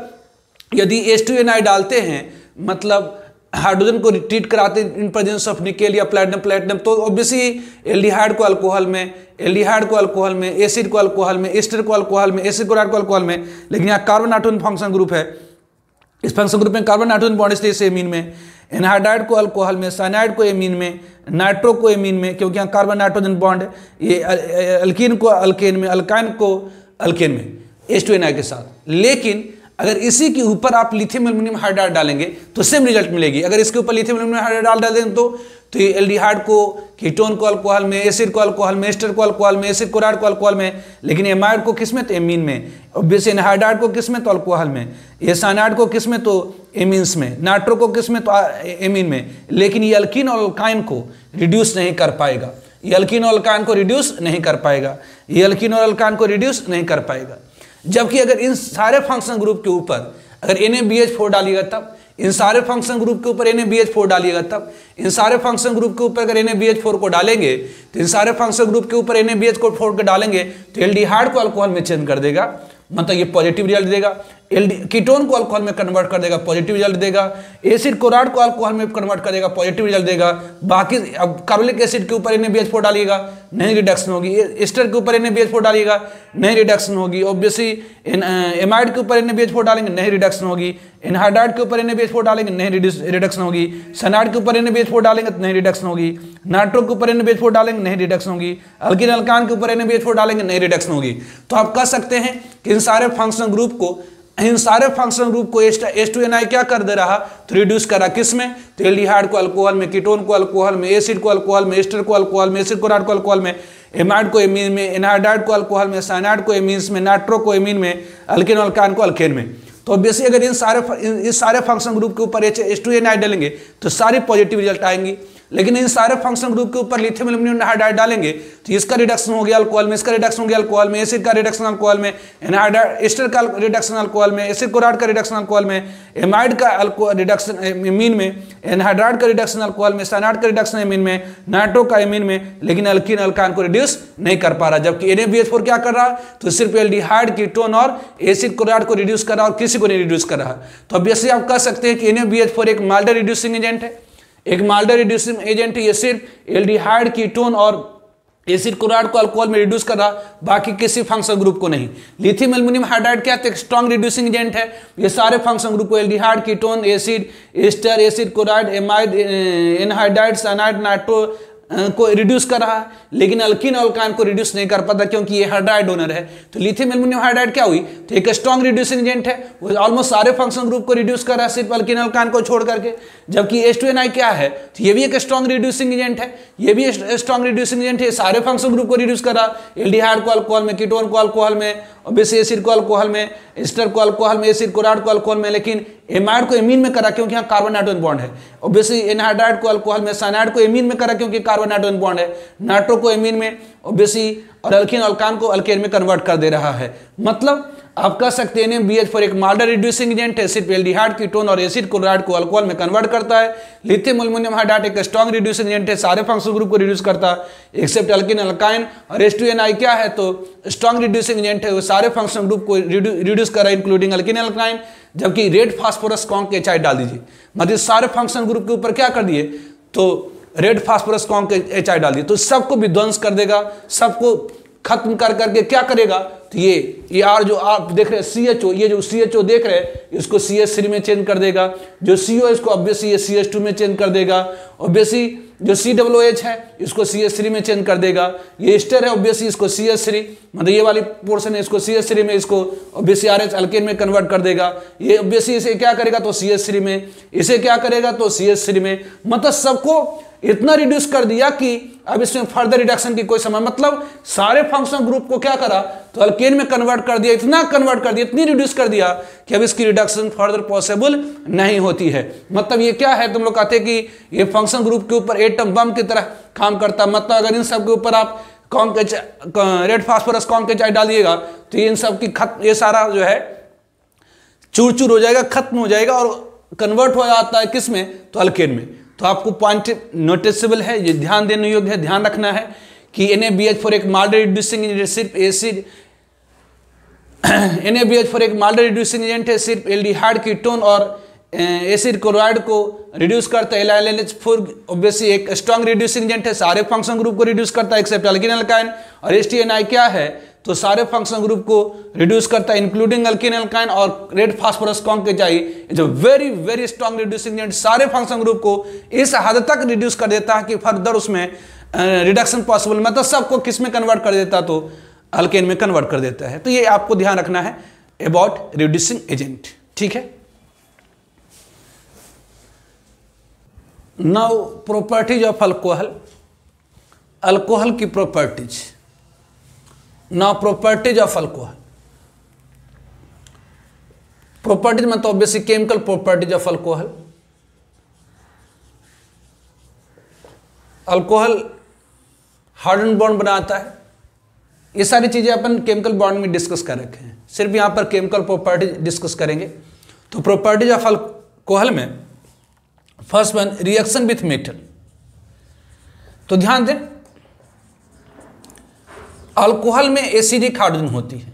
यदि H2NI डालते हैं, मतलब हाइड्रोजन को ट्रीट कराते हैं इन प्रेजेंस ऑफ निकेल या प्लेटिनम, तो ऑब्वियसली एल्डिहाइड को अल्कोहल में, एसिड को अल्कोहल में, एस्टर को अल्कोहल में, एसिड क्लोराइड को अल्कोहल में। लेकिन यहाँ कार्बन नाइट्रोजन फंक्शन ग्रुप है, इस फंक्शन ग्रुप में कार्बन नाइट्रोजन बॉन्ड इसलिए इसे एमीन में, एनहाइड्राइड को अल्कोहल में, साइनाइड को एमीन में, नाइट्रो को एमीन में, क्योंकि यहाँ कार्बन नाइट्रोजन बॉन्ड है। ये अल्कीन को अल्केन में, अल्काइन को अल्केन में H2NI के साथ। लेकिन अगर इसी के ऊपर आप लिथियम एल्युमिनियम हाइड्राइड डालेंगे तो सेम रिजल्ट मिलेगी। अगर इसके ऊपर लिथियम एल्युमिनियम हाइड्राइड डाल दें तो ये एल्डिहाइड को, कीटोन को अल्कोहल में, एसिड को अल्कोहल में, एस्टर को अल्कोहल में, एसिड क्लोराइड को अल्कोहल में। लेकिन एमाइड को किस में, तो एमीन में। ऑब्वियसली एनहाइड्राइड को किस में, तो अल्कोहल में। ये साइनाइड को किस में, तो एमीन्स में। नाइट्रो को किस में, तो एमीन में। लेकिन ये अल्कीन और अल्काइन को रिड्यूस नहीं कर पाएगा, ये अल्कीन और अल्काइन को रिड्यूस नहीं कर पाएगा, ये अल्कीन और अल्काइन को रिड्यूस नहीं कर पाएगा। जबकि अगर इन सारे फंक्शन ग्रुप के ऊपर अगर NaBH4 डालिएगा तब, इन सारे फंक्शन ग्रुप के ऊपर NaBH4 डालिएगा तब, इन सारे फंक्शन ग्रुप के ऊपर अगर NaBH4 को डालेंगे तो इन सारे फंक्शन ग्रुप के ऊपर NaBH4 को डालेंगे तो एल्डिहाइड को अल्कोहल में चेंज कर देगा, मतलब ये पॉजिटिव रिजल्ट देगा। कीटोन को अल्कोहल में कन्वर्ट कर देगा, पॉजिटिव रिजल्ट देगा। एसिड क्लोराइड को अल्कोहल में कन्वर्ट कर देगा, पॉजिटिव रिजल्ट देगा। बाकी अब कार्बोलिक एसिड के ऊपर NaBH4 डालिएगा, नहीं रिडक्शन होगी। एस्टर के ऊपर NaBH4 डालिएगा, नहीं रिडक्शन होगी। ऑब्वियसली एमाइड के ऊपर NaBH4 डालेंगे, नहीं रिडक्शन होगी। एनहाइड्राइड के ऊपर NaBH4 डालेंगे, नहीं रिडक्शन होगी। साइनाइड के ऊपर NaBH4 डालेंगे तो नहीं रिडक्शन होगी। नाइट्रो के ऊपर NaBH4 डालेंगे, नहीं रिडक्शन होगी। अल्कीन अल्कान के ऊपर NaBH4 डालेंगे, नहीं रिडक्शन होगी। तो आप कह सकते हैं कि इन सारे फंक्शनल ग्रुप को H2NI क्या कर दे रहा, तो रिड्यूस करा किस में, तो एल्डिहाइड को अल्कोहल में, कीटोन को अल्कोहल में, एसिड को अल्कोहल में, एस्टर को अल्कोहल में, एसिड क्लोराइड को अल्कोहल में, एमाइड को एमीन में, एनहाइड्राइड को अल्कोहल में, साइनाइड को एमीन्स में, नाइट्रो को एमीन में, अल्कीन अल्कान को अल्केन में। तो ऑब्वियसली अगर इस सारे फंक्शन ग्रुप के ऊपर H2NI डालेंगे तो सारी पॉजिटिव रिजल्ट आएंगी। लेकिन इन सारे फंक्शनल ग्रुप के ऊपर लिथियम एल्यूमिनियम हाइड्राइड डालेंगे तो इसका रिडक्शन हो गया अल्कोहल में, इसका रिडक्शन हो गया अल्कोहल में, एसिड का रिडक्शन अल्कोहल में, एनहाइड्राइड एस्टर का रिडक्शन अल्कोहल में, एसिड क्लोराइड का रिडक्शन अल्कोहल में, एमाइड का रिडक्शन एमीन में, एनहाइड्राइड का रिडक्शन अल्कोहल में, साइनाइड का रिडक्शन एमीन में, नाइट्रो का एमीन में, लेकिन अल्कीन अल्काइन को रिड्यूस नहीं कर पा रहा। जबकि NaBH4 क्या कर रहा, तो सिर्फ एल्डिहाइड, कीटोन और एसिड क्लोराइड को रिड्यूस कर रहा और किसी को नहीं रिड्यूस कर रहा। तो ऑब्वियसली आप कह सकते हैं कि NaBH4 एक माइल्डर रिड्यूसिंग एजेंट है, एक माइल्डर रिड्यूसिंग एजेंट है। ये सिर्फ एल्डिहाइड, कीटोन और एसिड क्लोराइड को अल्कोहल में रिड्यूस कर रहा, बाकी किसी फंक्शनल ग्रुप को नहीं। लिथियम एल्युमिनियम हाइड्राइड क्या है, एक स्ट्रॉन्ग रिड्यूसिंग एजेंट है। ये सारे फंक्शनल ग्रुप को aldehyde, ketone, acid, ester, acid chloride, amide, anhydride, cyanide, nitro को रिड्यूस कर रहा है, लेकिन अल्कीन अल्काइन को रिड्यूस नहीं कर पाता क्योंकि ये हाइड्राइड डोनर है। तो लिथियम एल्युमिनियम हाइड्राइड क्या हुई, तो एक स्ट्रॉन्ग रिड्यूसिंग एजेंट है, वो ऑलमोस्ट सारे फंक्शनल ग्रुप को रिड्यूस कर रहा है सिर्फ अल्कीन अल्काइन को छोड़ करके। जबकि H2NI क्या है, तो ये भी एक स्ट्रॉन्ग रिड्यूसिंग एजेंट है, ये भी स्ट्रॉन्ग रिड्यूसिंग एजेंट है, सारे फंक्शनल ग्रुप को रिड्यूस कर रहा, एल्डिहाइड को अल्कोहल में, कीटोन को अल्कोहल में, ऑब्वियसली एसिड को अल्कोहल में, एस्टर को अल्कोहल में, एसिड क्लोराइड को अल्कोहल में, लेकिन एमाइड को एमीन में करा क्योंकि यहाँ कार्बन नाइट्रोजन बॉन्ड है। ऑब्वियसली एनहाइड्राइड को अल्कोहल में, साइनाइड को एमीन में करा क्योंकि कार्बन नाइट्रोजन बॉन्ड है, नाइट्रो को एमीन में ऑब्वियसली, और अल्कीन अल्काइन को अल्केन में कन्वर्ट कर दे रहा है। मतलब आप कह सकते हैं NaBH4 एक माइल्डर रिड्यूसिंग एजेंट है, सिर्फ एल्डिहाइड, कीटोन और एसिड क्लोराइड को अल्कोहल में कन्वर्ट करता है। लिथियम एल्युमिनियम हाइड्राइड एक स्ट्रॉन्ग रिड्यूसिंग एजेंट है, सारे फंक्शनल ग्रुप को रिड्यूस करता है एक्सेप्ट अल्कीन अल्काइन। और H2NI क्या है, तो स्ट्रॉन्ग रिड्यूसिंग एजेंट है, वो सारे फंक्शनल ग्रुप को रिड्यूस कर रहा है इंक्लूडिंग अल्कीन अल्काइन। जबकि रेड फास्फोरस कॉन्क HI डाल दीजिए, मतलब सारे फंक्शनल ग्रुप के ऊपर क्या कर दिए, तो रेड फास्फोरस कॉन्क HI डाल दिए, तो सबको विध्वंस कर देगा, सबको खत्म कर करके क्या करेगा, तो ये R जो आप देख रहे हैं CHO, ये जो CHO देख रहे हैं इसको CH3 में चेंज कर देगा, जो CO इसको ऑब्वियसली ये CH2 में चेंज कर देगा, ऑब्वियसली जो COOH है इसको CH3 में चेंज कर देगा, ये एस्टर है ऑब्वियसली इसको CH3, मतलब ये वाली पोर्शन है इसको CH3 में, इसको ऑब्वियसली RH अल्केन में कन्वर्ट कर देगा, ये ऑब्वियसली इसे क्या करेगा तो CH3 में, इसे क्या करेगा तो CH3 में, मतलब सबको इतना रिड्यूस कर दिया कि अब इसमें फर्दर रिडक्शन की कोई समय, मतलब सारे फंक्शनल ग्रुप को क्या करा तो अल्केन में कन्वर्ट कर दिया, इतना कन्वर्ट कर दिया, इतनी रिड्यूस कर दिया कि अब इसकी रिडक्शन फर्दर पॉसिबल नहीं होती है। मतलब ये क्या है, तुम लोग कहते हैं कि ये फंक्शनल ग्रुप के ऊपर एटम बम की तरह काम करता है। मतलब अगर इन सब के ऊपर आप रेड फास्फोरस कॉन्क HI डालिएगा तो इन सब की ये सारा जो है चूर चूर हो जाएगा, खत्म हो जाएगा और कन्वर्ट हो जाता है किस में, तो अल्केन में। तो आपको पॉइंट नोटिसेबल है, ये ध्यान देने योग्य है, ध्यान रखना है कि NaBH4 एक माइल्डर रिड्यूसिंग एजेंट, सिर्फ एसिड NaBH4 एक माइल्डर रिड्यूसिंग एजेंट है, सिर्फ एल्डिहाइड, कीटोन और एसिड क्लोराइड को रिड्यूस करता है। LiLH4 ऑब्वियसली एक स्ट्रॉन्ग रिड्यूसिंग एजेंट है, सारे फंक्शनल ग्रुप को रिड्यूस करता है एक्सेप्ट अल्कीन अल्काइन। और H2NI क्या है, तो सारे फंक्शनल ग्रुप को रिड्यूस करता है इंक्लूडिंग अल्कीन अल्काइन और रेड फास्फोरस कॉन्क HI, जो very very strong reducing agent सारे फंक्शनल ग्रुप को इस हद तक रिड्यूस कर देता है कि फर्दर उसमें रिडक्शन पॉसिबल, मतलब सबको किस में कन्वर्ट कर देता, तो अल्केन में कन्वर्ट कर देता है। तो ये आपको ध्यान रखना है अबाउट रिड्यूसिंग एजेंट, ठीक है। Now properties of alcohol, alcohol की properties. Now properties of alcohol, properties मतलब obviously chemical properties of alcohol. Alcohol hydrogen bond बनाता है, ये सारी चीजें अपन केमिकल बॉन्ड में डिस्कस कर रखे हैं, सिर्फ यहां पर केमिकल प्रॉपर्टीज डिस्कस करेंगे। तो प्रॉपर्टीज ऑफ अल्कोहल में first one reaction with metal. तो ध्यान दें, अल्कोहल में एसिडिक हाइड्रोजन होती है।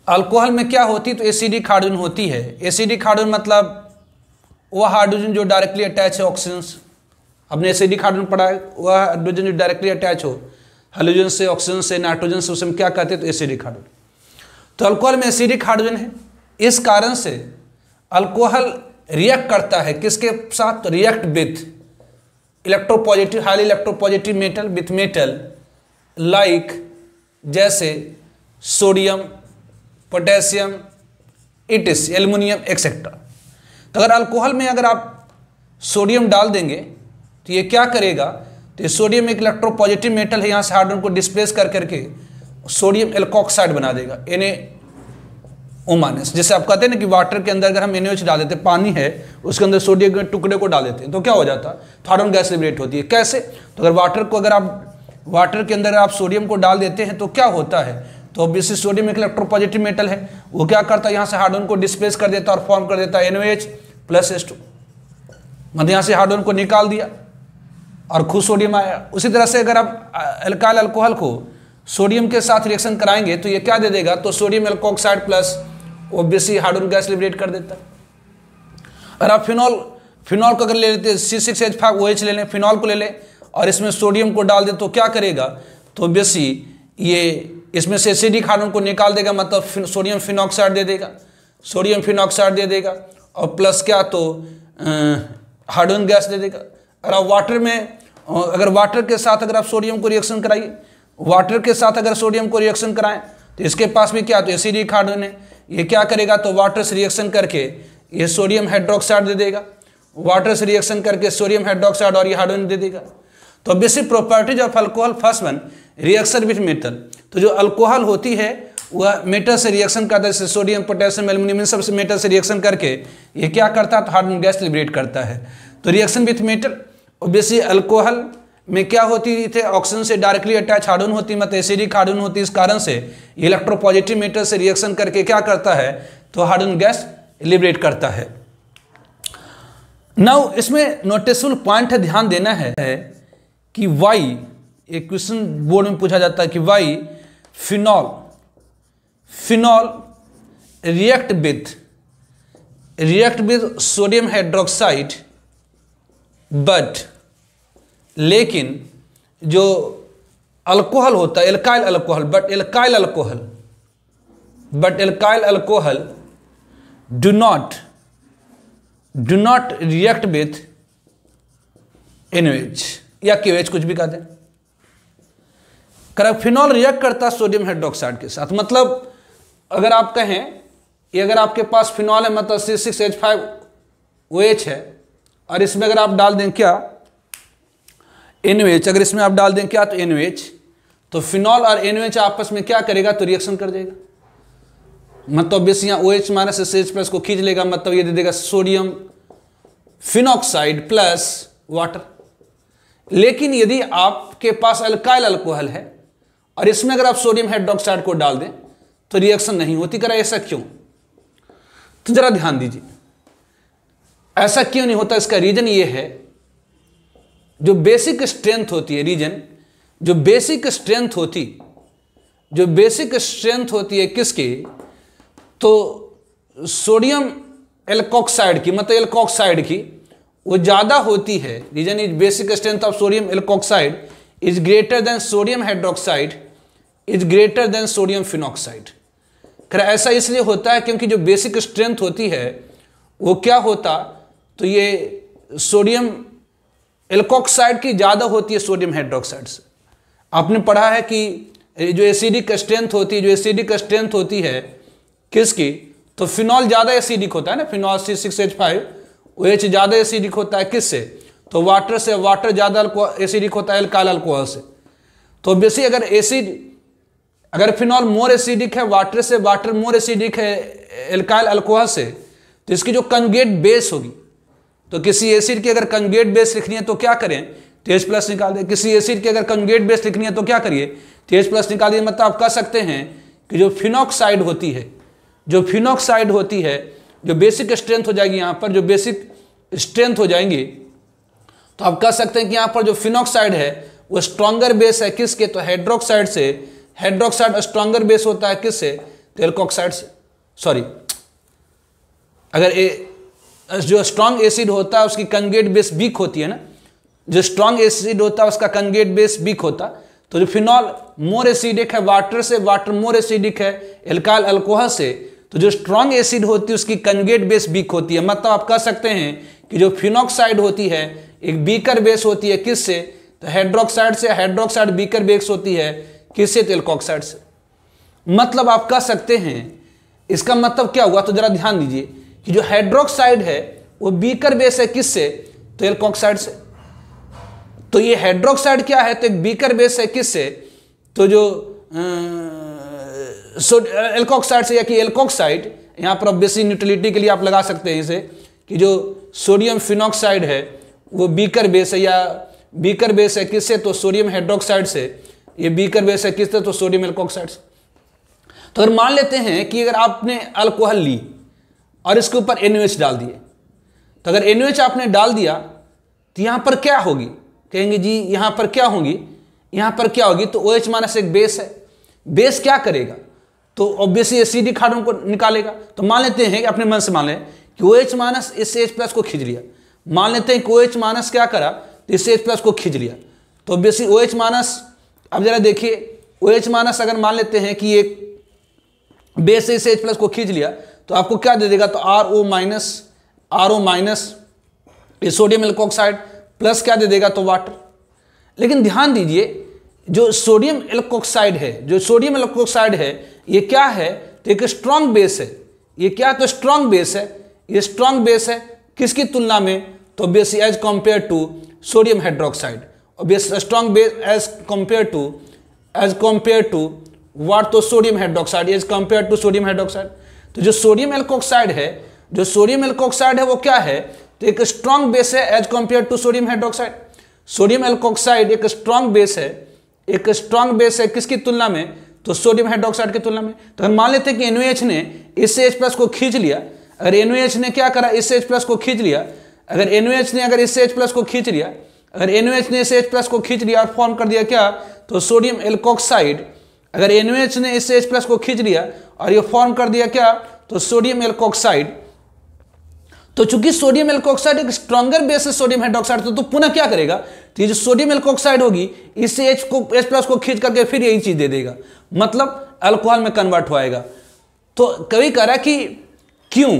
अल्कोहल में क्या होती है, तो एसिडिक हाइड्रोजन होती है। एसिडिक हाइड्रोजन मतलब वह हाइड्रोजन जो डायरेक्टली अटैच है ऑक्सीजन से, आपने एसिडिक हाइड्रोजन पढ़ा है, वह हाइड्रोजन जो डायरेक्टली अटैच हो हाइड्रोजन से, ऑक्सीजन से, नाइट्रोजन से, उसे हम क्या कहते हैं, तो एसिडिक हाइड्रोजन। तो अल्कोहल में एसिडिक हाइड्रोजन है, इस कारण से अल्कोहल रिएक्ट करता है किसके साथ, तो react with electropositive, highly electropositive metal with metal like जैसे सोडियम, पोटेशियम, इटिस, एल्युमिनियम एक्सेट्रा। तो अगर अल्कोहल में अगर आप सोडियम डाल देंगे तो ये क्या करेगा, तो ये सोडियम एक इलेक्ट्रोपॉजिटिव मेटल है, यहाँ से हाइड्रोजन को डिस्प्लेस कर करके सोडियम एल्कोक्साइड बना देगा, O माइनस। जैसे आप कहते हैं ना कि वाटर के अंदर अगर हम NaOH डाल देते, पानी है उसके अंदर सोडियम के टुकड़े को डाल देते हैं तो क्या हो जाता है, हार्डन गैस लिबरेट होती है। कैसे? तो अगर वाटर के अंदर आप सोडियम को डाल देते हैं तो क्या होता है, तो ऑब्वियसली सोडियम एक इलेक्ट्रोपॉजिटिव मेटल है, वो क्या करता है यहाँ से हार्डन को डिस्प्लेस कर देता है और फॉर्म कर देता है NaOH प्लस H2, मतलब यहाँ से हार्डन को निकाल दिया और खुद सोडियम आया। उसी तरह से अगर आप एल्काइल अल्कोहल को सोडियम के साथ रिएक्शन कराएंगे तो ये क्या दे देगा, तो sodium alkoxide plus obviously harden gas liberate कर देता है। अगर आप फिनॉल को अगर ले लेते हैं C6H5OH ले लें, फिनॉल को ले लें और इसमें सोडियम को डाल दें तो क्या करेगा, तो ऑब्वियसली ये इसमें से एसिडिक हार्डन को निकाल देगा, मतलब सोडियम फिनॉक्साइड दे देगा, सोडियम फिनॉक्साइड दे देगा और प्लस क्या, तो हार्डन गैस दे देगा। अगर आप वाटर के साथ अगर आप सोडियम को रिएक्शन कराइए, वाटर के साथ अगर सोडियम को रिएक्शन कराएं तो इसके पास भी क्या, तो एसिडिक हार्डन है, ये क्या करेगा, तो वाटर से रिएक्शन करके ये सोडियम हाइड्रोक्साइड दे देगा, वाटर से रिएक्शन करके सोडियम हाइड्रोक्साइड और ये हार्डन दे देगा। तो basic properties of alcohol, first one reaction with metal, तो जो अल्कोहल होती है वह मेटल से रिएक्शन करता है, जैसे सोडियम पोटेशियम एल्यूमिनियम सब से मेटल से रिएक्शन करके ये क्या करता है, तो हार्डन गैस लिबरेट करता है। तो reaction with metal, obviously alcohol में क्या होती थे, ऑक्सीजन से डायरेक्टली अटैच हार्डन होती, मतलब एसिडिक हार्डन होती, इस कारण से इलेक्ट्रोपॉजिटिव मेटल से रिएक्शन करके क्या करता है, तो हार्डन गैस लिबरेट करता है। नाउ इसमें नोटिसफुल पॉइंट है, ध्यान देना है कि वाई, एक क्वेश्चन बोर्ड में पूछा जाता है कि why phenol react with sodium hydroxide, but लेकिन जो अल्कोहल होता है alkyl alcohol, but alkyl alcohol do not react with NaOH या KOH, कुछ भी कहते हैं। फिनॉल रिएक्ट करता है सोडियम हाइड्रोक्साइड के साथ, मतलब अगर आप कहें ये अगर आपके पास फिनॉल है, मतलब C6H5OH है और इसमें अगर आप डाल दें क्या, NaOH, अगर इसमें आप डाल दें क्या, तो NaOH, तो फिनॉल और NaOH आपस में क्या करेगा, तो रिएक्शन कर देगा, मतलब ऑब्वियसली यहाँ OH माइनस SH प्लस को खींच लेगा, मतलब ये दे देगा सोडियम फिनॉक्साइड प्लस वाटर। लेकिन यदि आपके पास अल्काइल अल्कोहल है और इसमें अगर आप सोडियम हाइड्रोक्साइड को डाल दें तो रिएक्शन नहीं होती। करा ऐसा क्यों, तो जरा ध्यान दीजिए, ऐसा क्यों नहीं होता, इसका रीजन ये है, जो बेसिक स्ट्रेंथ होती है, जो बेसिक स्ट्रेंथ होती है किसकी, तो सोडियम एल्कोक्साइड की, मतलब एल्कोक्साइड की वो ज़्यादा होती है। Reason is basic strength of sodium alkoxide is greater than sodium hydroxide is greater than sodium phenoxide. ऐसा इसलिए होता है क्योंकि जो बेसिक स्ट्रेंथ होती है वो क्या होता, तो ये सोडियम एल्कोक्साइड की ज़्यादा होती है सोडियम हाइड्रोक्साइड से। आपने पढ़ा है कि जो एसिडिक स्ट्रेंथ होती है किसकी, तो फिनॉल ज़्यादा एसिडिक होता है ना, फिनॉल C6H5OH ज़्यादा एसिडिक होता है किससे, तो वाटर से, वाटर ज़्यादा एसिडिक होता है एल्काइल अल्कोहल से। तो बेसी अगर फिनॉल मोर एसिडिक है वाटर से, वाटर मोर एसिडिक है एल्काइल अल्कोहल से, तो इसकी जो कंजुगेट बेस होगी, तो किसी एसिड की अगर कंजुगेट बेस लिखनी है तो क्या करें, तो H प्लस निकाल दें। किसी एसिड की अगर कंजुगेट बेस लिखनी है तो क्या करिए, तो H प्लस निकाल दिए। मतलब आप कह सकते हैं कि जो फिनॉक्साइड होती है, जो बेसिक स्ट्रेंथ हो जाएगी, यहाँ पर जो बेसिक स्ट्रेंथ हो जाएंगी, तो आप कह सकते हैं कि यहाँ पर जो फिनॉक्साइड है वो स्ट्रॉन्गर बेस है किसके, तो हाइड्रोक्साइड से। हाइड्रोक्साइड स्ट्रॉन्गर बेस होता है किससे, तो एल्कोक्साइड से। सॉरी, अगर जो स्ट्रॉन्ग एसिड होता है उसकी कंजुगेट बेस वीक होती है ना, जो स्ट्रॉन्ग एसिड होता है उसका कंजुगेट बेस वीक होता, तो जो फिनॉल मोर एसिडिक है वाटर से, वाटर मोर एसिडिक है एल्काइल अल्कोहल से, तो जो स्ट्रॉन्ग एसिड होती है उसकी कंजुगेट बेस वीक होती है। मतलब आप कह सकते हैं कि जो फिनॉक्साइड होती है एक वीकर बेस होती है किससे, तो हाइड्रोक्साइड से। हाइड्रोक्साइड वीकर बेस होती है किससे, तो एल्कोक्साइड से। मतलब आप कह सकते हैं, इसका मतलब क्या हुआ, तो जरा ध्यान दीजिए कि जो हाइड्रोक्साइड है वो वीकर बेस है किससे, तो एल्कोक्साइड से। तो ये हाइड्रोक्साइड क्या है, तो एक वीकर बेस है किससे, तो जो एल्कोक्साइड से, या कि एल्कोक्साइड, यहाँ पर ऑब्वियसली न्यूट्रलिटी के लिए आप लगा सकते हैं इसे कि जो सोडियम फिनॉक्साइड है वो बीकर बेस है, या बीकर बेस है किससे, तो सोडियम हाइड्रोक्साइड से। ये बीकर बेस है किससे, तो सोडियम एल्कोक्साइड से। तो अगर मान लेते हैं कि अगर आपने अल्कोहल ली और इसके ऊपर NaOH डाल दिए, तो अगर NaOH आपने डाल दिया तो यहाँ पर क्या होगी, कहेंगे जी यहाँ पर क्या होगी, यहाँ पर क्या होगी, तो OH माइनस एक बेस है, बेस क्या करेगा, तो ऑब्वियसली एसिडिक हाइड्रोजन को निकालेगा। तो मान लेते हैं कि अपने मन से मान लें कि OH माइनस इस H प्लस को खींच लिया, मान लेते हैं कि OH माइनस क्या करा, तो इस H प्लस को खींच लिया, तो ऑब्वियसली OH माइनस, अब जरा देखिए OH माइनस अगर मान लेते हैं कि एक बेस से इस H प्लस को खींच लिया तो आपको क्या दे देगा, तो RO माइनस ये सोडियम एल्कोक्साइड प्लस क्या दे देगा, तो वाटर। लेकिन ध्यान दीजिए जो सोडियम एल्कोक्साइड है, जो सोडियम एल्कोक्साइड है ये क्या है, तो एक स्ट्रॉन्ग बेस है, ये क्या, तो स्ट्रॉन्ग बेस है, ये स्ट्रॉन्ग बेस है किसकी तुलना में, तो obviously as compare to sodium hydroxide, obviously strong base as compare to what, तो sodium hydroxide, as compare to sodium hydroxide. तो जो सोडियम एल्कोक्साइड है, जो सोडियम एल्कोक्साइड है वो क्या है, तो एक स्ट्रॉन्ग बेस है as compare to sodium hydroxide. Sodium alkoxide एक स्ट्रॉन्ग बेस है, एक स्ट्रॉन्ग बेस है किसकी तुलना में, तो सोडियम हाइड्रोक्साइड की तुलना में। तो हम मान लेते हैं कि NaOH ने इस H प्लस को खींच लिया, अगर NaOH ने क्या करा, इस H प्लस को खींच लिया, अगर NaOH ने अगर इस H प्लस को खींच लिया, अगर NaOH ने इस H प्लस को खींच लिया और फॉर्म कर दिया क्या, तो सोडियम एल्कोक्साइड, अगर NaOH ने इस H प्लस को खींच लिया और ये फॉर्म कर दिया क्या, तो सोडियम एल्कोक्साइड। तो चूंकि सोडियम एल्कोक्साइड एक स्ट्रॉन्गर बेस है सोडियम हाइड्रोक्साइड, तो पुनः क्या करेगा, तो ये जो सोडियम एल्कोक्साइड होगी इस H प्लस को खींच करके फिर यही चीज दे देगा, मतलब अल्कोहल में कन्वर्ट होएगा। तो कभी कह रहा कि क्यों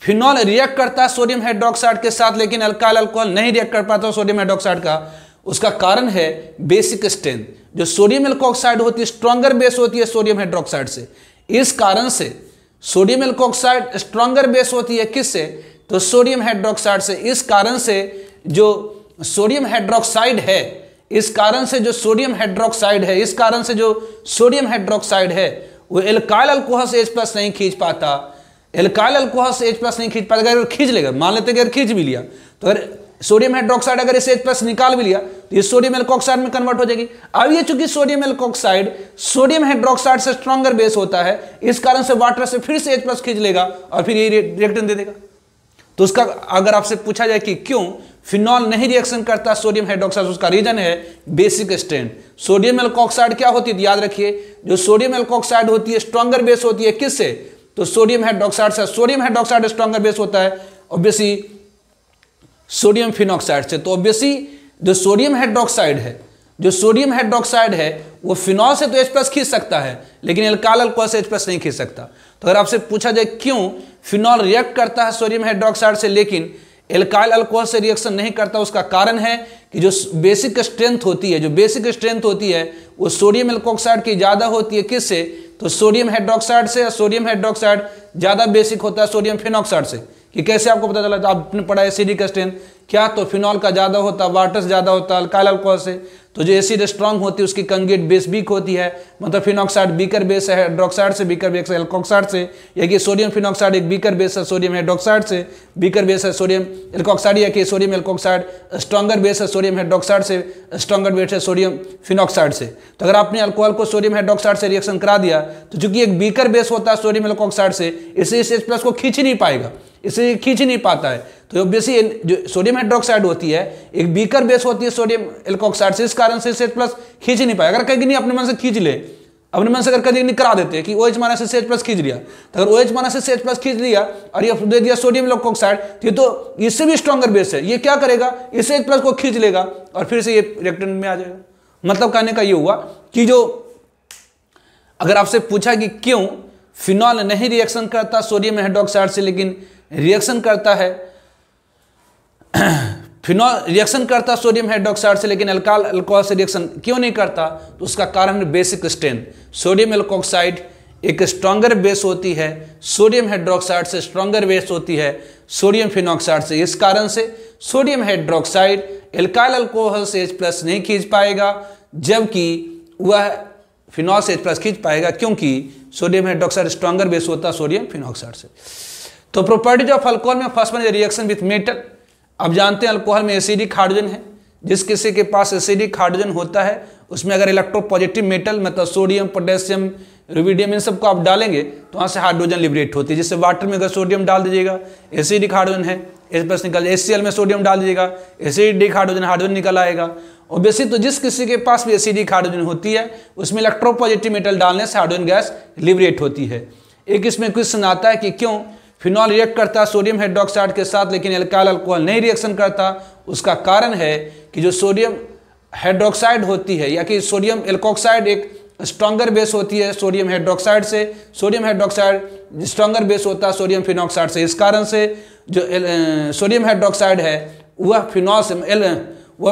फिनॉल रिएक्ट करता है सोडियम हाइड्रोक्साइड के साथ लेकिन अल्काइल अल्कोहल नहीं रिएक्ट कर पाता सोडियम हाइड्रोक्साइड का, उसका कारण है बेसिक स्ट्रेंथ। जो सोडियम एल्कोक्साइड होती है स्ट्रॉन्गर बेस होती है सोडियम हाइड्रोक्साइड से, इस कारण से सोडियम एल्कोक्साइड स्ट्रॉन्गर बेस होती है किससे, तो सोडियम हाइड्रोक्साइड से। इस कारण से जो सोडियम हाइड्रोक्साइड है, इस कारण से जो सोडियम हाइड्रोक्साइड है, इस कारण से जो सोडियम हाइड्रोक्साइड है वो एल्काइल अल्कोहल से H प्लस नहीं खींच पाता, एल्काइल अल्कोहल से H प्लस नहीं खींच पाता। अगर खींच लेगा, मान लेते हैं अगर खींच भी लिया, तो अगर सोडियम हाइड्रोक्साइड अगर इसे H प्लस निकाल भी लिया तो ये सोडियम एल्कोक्साइड में कन्वर्ट हो जाएगी। अब ये चूंकि सोडियम एल्कोक्साइड सोडियम हाइड्रोक्साइड से स्ट्रॉन्गर बेस होता है, इस कारण से वाटर से फिर से H प्लस खींच लेगा और फिर ये रिएक्टेंट दे देगा। तो उसका अगर आपसे पूछा जाए कि क्यों फिनॉल नहीं रिएक्शन करता सोडियम हाइड्रोक्साइड, उसका रीजन है बेसिक स्ट्रेंथ। सोडियम एल्कोक्साइड क्या होती है, याद रखिए जो सोडियम एल्कोक्साइड होती है स्ट्रॉन्गर बेस होती है किससे, तो सोडियम हाइड्रोक्साइड से। सोडियम हाइड्रोक्साइड स्ट्रॉन्गर बेस होता है ऑब्वियसली सोडियम फिनॉक्साइड से। तो ऑब्वियसली जो सोडियम हाइड्रोक्साइड है, जो सोडियम हाइड्रोक्साइड है वो फिनॉल से तो H प्लस खींच सकता है लेकिन एल्काइल अल्कोहल से H प्लस नहीं खींच सकता। तो अगर आपसे पूछा जाए क्यों फिनॉल रिएक्ट करता है सोडियम हाइड्रोक्साइड से लेकिन एल्काइल अल्कोहल से रिएक्शन नहीं करता, उसका कारण है कि जो बेसिक स्ट्रेंथ होती है, जो बेसिक स्ट्रेंथ होती है वो सोडियम एल्कोक्साइड की ज़्यादा होती है किससे, तो सोडियम हाइड्रोक्साइड से। सोडियम हाइड्रोक्साइड ज़्यादा बेसिक होता है सोडियम फिनॉक्साइड से। कि कैसे आपको पता चला, तो आपने पढ़ा एसिडिक स्ट्रेंथ क्या, तो फिनॉल का ज़्यादा होता, वाटर से ज़्यादा होता अल्काइल अल्कोहल से। तो जो एसिड स्ट्रांग होती है उसकी कंजुगेट बेस वीक होती है, मतलब फिनॉक्साइड बीकर बेस है हाइड्रोक्साइड से, बीकर बेस है एल्कोक्साइड से, या कि सोडियम फिनॉक्साइड एक बीकर बेस है सोडियम हाइड्रोक्साइड से, बीकर बेस है सोडियम एल्कोक्साइड, या कि सोडियम एल्कोक्साइड स्ट्रॉन्गर बेस है सोडियम हाइड्रोक्साइड से, स्ट्रॉन्गर बेस है सोडियम फिनॉक्साइड से। तो अगर आपने अल्कोहल को सोडियम हाइड्रोक्साइड से रिएक्शन करा दिया तो चूंकि एक बीकर बेस होता है सोडियम एल्कोक्साइड से, इसे इस H प्लस को खींच नहीं पाएगा, इसे खींच नहीं पाता है। तो ऑब्वियसली जो सोडियम हाइड्रोक्साइड होती है एक बीकर बेस होती है सोडियम एल्कोक्साइड से, इस कारण से H प्लस खींच नहीं पाएगा। अगर कहीं नहीं अपने मन से खींच ले, अपने मन से अगर कभी नहीं करा देते कि OH माइनस से H प्लस खींच लिया, तो अगर OH माइनस से H प्लस खींच लिया और ये दे दिया सोडियम एल्कोक्साइड, तो इससे भी स्ट्रॉन्गर बेस है, ये क्या करेगा, इस H प्लस को खींच लेगा और फिर से ये रिएक्टेंट में आ जाएगा। मतलब कहने का ये हुआ कि जो अगर आपसे पूछा कि क्यों फिनॉल नहीं रिएक्शन करता सोडियम हाइड्रोक्साइड से लेकिन रिएक्शन करता है, फिनॉल रिएक्शन करता सोडियम हाइड्रोक्साइड से लेकिन अल्काइल अल्कोहल से रिएक्शन क्यों नहीं करता, तो उसका कारण है बेसिक स्ट्रेंथ। सोडियम एल्कोक्साइड एक स्ट्रॉन्गर बेस होती है सोडियम हाइड्रोक्साइड से, स्ट्रॉन्गर बेस होती है सोडियम फिनॉक्साइड से। इस कारण से सोडियम हाइड्रोक्साइड एल्काइल अल्कोहल से H प्लस नहीं खींच पाएगा, जबकि वह फिनॉल से H+ खींच पाएगा, क्योंकि सोडियम हाइड्रोक्साइड स्ट्रॉन्गर बेस होता है सोडियम फिनॉक्साइड से। तो प्रॉपर्टीज ऑफ अल्कोहल में first one is reaction with metal. अब जानते हैं अल्कोहल में एसिडिक हाइड्रोजन है, जिस किसी के पास एसिडिक हाइड्रोजन होता है उसमें अगर इलेक्ट्रोपॉजिटिव मेटल मतलब सोडियम, पोटेशियम, रुबिडियम इन सबको आप डालेंगे तो वहाँ से हाइड्रोजन लिबरेट होती है। जैसे वाटर में अगर सोडियम डाल दीजिएगा एसिडिक हाइड्रोजन है, H+ निकल, HCl में सोडियम डाल दीजिएगा एसिडिक हाइड्रोजन निकल आएगा। और बेसिक तो जिस किसी के पास भी एसिडिक हाइड्रोजन होती है उसमें इलेक्ट्रोपॉजिटिव मेटल डालने से हाइड्रोजन गैस लिबरेट होती है। एक इसमें क्वेश्चन आता है कि क्यों फिनॉल रिएक्ट करता है सोडियम हाइड्रोक्साइड के साथ लेकिन एल्काइल अल्कोहल नहीं रिएक्शन करता। उसका कारण है कि जो सोडियम हाइड्रोक्साइड होती है या कि सोडियम एल्कोक्साइड एक स्ट्रॉन्गर बेस होती है सोडियम हाइड्रोक्साइड से, सोडियम हाइड्रोक्साइड स्ट्रॉन्गर बेस होता है सोडियम फिनॉक्साइड से। इस कारण से जो सोडियम हाइड्रोक्साइड है वह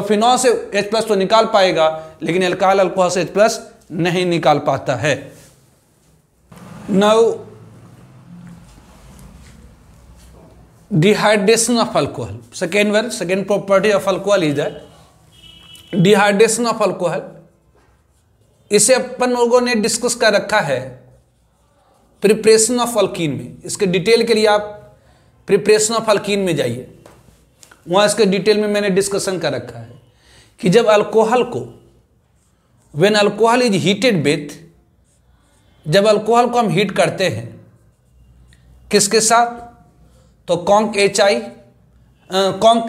फिनॉल से H+ तो निकाल पाएगा लेकिन एल्काइल अल्कोहल से H+ नहीं निकाल पाता है। Now dehydration of alcohol, second property of alcohol is that dehydration of alcohol। इसे अपन लोगों ने डिस्कस कर रखा है प्रिपरेशन ऑफ अल्कीन में। इसके डिटेल के लिए आप प्रिपरेशन ऑफ अल्कीन में जाइए, वहाँ इसके डिटेल में मैंने डिस्कशन कर रखा है कि जब अल्कोहल को when alcohol is heated with, जब अल्कोहल को हम हीट करते हैं किसके साथ, तो conc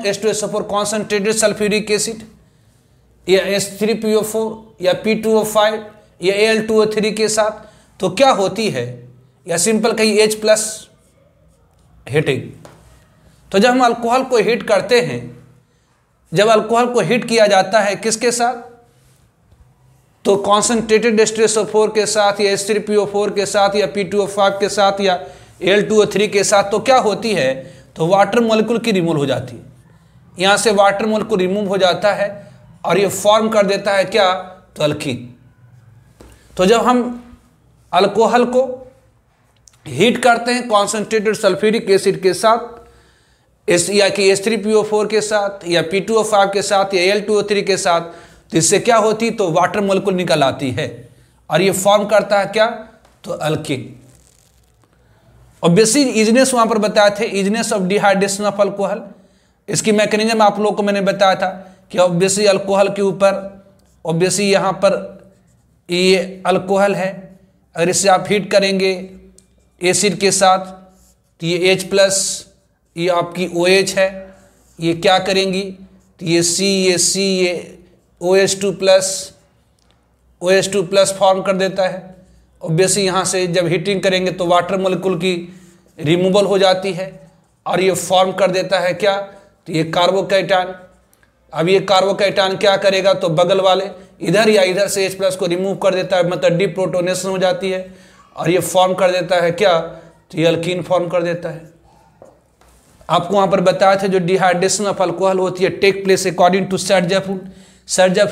H2SO4 concentrated sulphuric acid या H3PO4 या P2O5 या Al2O3 के साथ, तो क्या होती है, या सिंपल कही H+ हीटिंग। तो जब हम अल्कोहल को हीट करते हैं, जब अल्कोहल को हीट किया जाता है किसके साथ, तो कॉन्सेंट्रेटेड H2SO4 के साथ या H3PO4 के साथ या P2O5 के साथ या Al2O3 के साथ, तो क्या होती है, तो वाटर मॉलिक्यूल की रिमूव हो जाती है। यहाँ से वाटर मॉलिक्यूल रिमूव हो जाता है और ये फॉर्म कर देता है क्या, तो अल्कीन। तो जब हम अल्कोहल को हीट करते हैं कॉन्सेंट्रेटेड सल्फ्यूरिक एसिड के साथ या कि H3PO4 के साथ या P2O5 के साथ या Al2O3 के साथ, तो इससे क्या होती, तो वाटर मॉलिक्यूल निकल आती है और ये फॉर्म करता है क्या, तो अल्कीन। और बेसिक इजनेस वहां पर बताए थे, isness of dehydration of alcohol. इसकी मैकेनिज्म आप लोगों को मैंने बताया था कि ऑब्वियसली अल्कोहल के ऊपर ऑब्वियसली यहाँ पर ये अल्कोहल है, अगर इसे आप हीट करेंगे एसिड के साथ तो ये H+, ये आपकी OH है, ये क्या करेंगी, तो ये C ये OH2+ फॉर्म कर देता है। ऑब्वियसली यहाँ से जब हीटिंग करेंगे तो वाटर मॉलिक्यूल की रिमूवल हो जाती है और ये फॉर्म कर देता है क्या, तो ये कार्बोकैटायन। अब ये कार्बोकैटायन क्या करेगा, तो बगल वाले इधर या इधर से H+ को रिमूव कर देता है, मतलब डिप्रोटोनेशन हो जाती है और ये फॉर्म कर देता है क्या, तो ये अल्कीन फॉर्म कर देता है। आपको वहाँ पर बताया था जो डिहाइड्रेशन ऑफ अल्कोहल होती है take place according to Saytzeff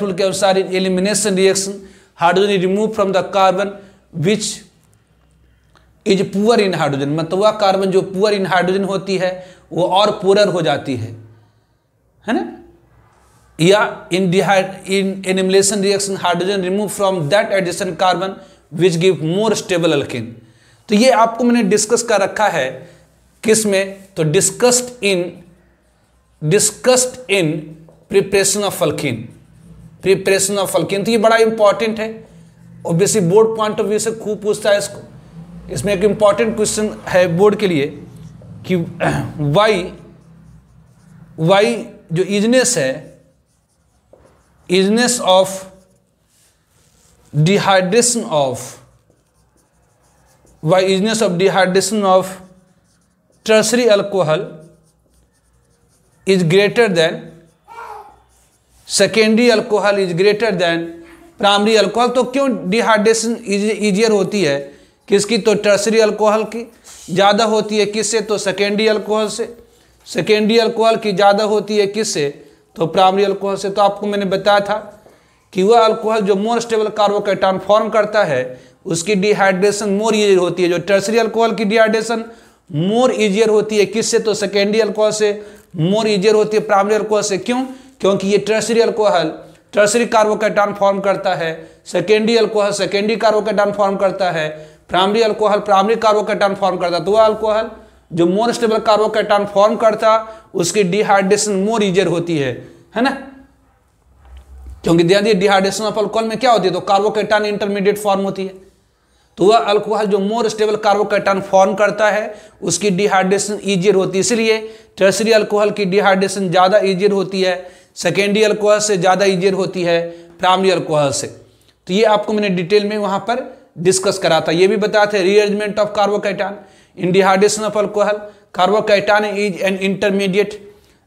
rule के अनुसार elimination reaction hydrogen remove from the carbon which is poor in hydrogen, मतलब वह कार्बन जो पुअर इन हाइड्रोजन होती है वो और पुअर हो जाती है ना। या in elimination reaction hydrogen remove from that addition carbon which give more stable alkene. तो ये आपको मैंने डिस्कस कर रखा है किस में, तो discussed in preparation of alkene, preparation of alkene. तो ये बड़ा इंपॉर्टेंट है, obviously board point of view से खूब पूछता है इसको। इसमें एक इंपॉर्टेंट क्वेश्चन है बोर्ड के लिए कि वाई जो इजनेस है, isness of dehydration of tertiary alcohol is greater then secondary alcohol is greater then primary alcohol. तो क्यों डिहाइड्रेशन इजियर होती है किसकी, तो टर्शरी अल्कोहल की ज़्यादा होती है किससे, तो सेकेंडरी अल्कोहल से। सेकेंडरी अल्कोहल की ज़्यादा होती है किससे, तो प्राइमरी अल्कोहल से। तो आपको मैंने बताया था कि वह अल्कोहल जो मोर स्टेबल कार्बोकैटायन फॉर्म करता है उसकी डिहाइड्रेशन मोर ईजियर होती है। जो टर्शरी अल्कोहल की डिहाइड्रेशन मोर ईजियर होती है किससे, तो सेकेंडरी अल्कोहल से मोर ईजियर होती है प्राइमरी अल्कोहल से। क्यों, क्योंकि ये टर्शरी अल्कोहल टर्सरी कार्बोकैटान फॉर्म करता है, सेकेंडरी अल्कोहल सेकेंडरी कार्बोकैटान फॉर्म करता है, प्राइमरी अल्कोहल प्राइमरी कार्बोकैटान फॉर्म करता है। तो वह अल्कोहल जो मोर स्टेबल कार्बोकैटान फॉर्म करता उसकी डिहाइड्रेशन मोर ईजियर होती है ना, क्योंकि डिहाइड्रेशन ऑफ अल्कोहल में क्या होती है, तो कार्बोकैटान इंटरमीडिएट फॉर्म होती है। तो वह अल्कोहल जो मोर स्टेबल कार्बोकैटान फॉर्म करता है उसकी डिहाइड्रेशन ईजियर होती है, इसलिए टर्सरी अल्कोहल की डिहाइड्रेशन ज़्यादा ईजियर होती है, सेकेंडरी अल्कोहल से ज़्यादा ईजियर होती है प्राइमरी अल्कोहल से। तो ये आपको मैंने डिटेल में वहाँ पर डिस्कस करा था। ये भी बताया था rearrangement of carbocation in dehydration of alcohol, carbocation is an intermediate.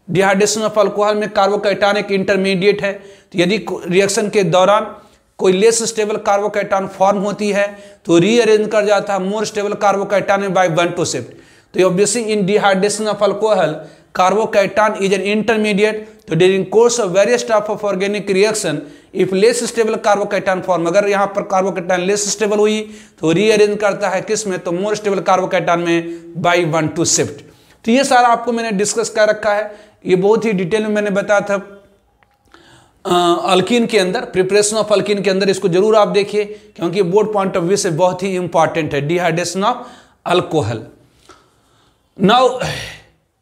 Dehydration of alcohol में कार्बोकैटान एक इंटरमीडिएट है। तो यदि रिएक्शन के दौरान कोई लेस स्टेबल कार्बोकैटान फॉर्म होती है तो रीअरेंज कर जाता है मोर स्टेबल कार्बोकैटान में बाय 1 to shift। तो obviously in dehydration of alcohol carbocation is an intermediate. तो during course of various type of organic reaction if less stable carbocation form, अगर यहाँ पर कार्बोकैटान लेस स्टेबल हुई तो रीअरेंज करता है किस में, तो मोर स्टेबल कार्बोकैटान में बाय 1 to shift। तो ये सारा आपको मैंने डिस्कस कर रखा है, ये बहुत ही डिटेल में मैंने बताया था अल्कीन के अंदर, प्रिपरेशन ऑफ अल्कीन के अंदर। इसको जरूर आप देखिए क्योंकि बोर्ड पॉइंट ऑफ व्यू से बहुत ही इंपॉर्टेंट है dehydration of alcohol. Now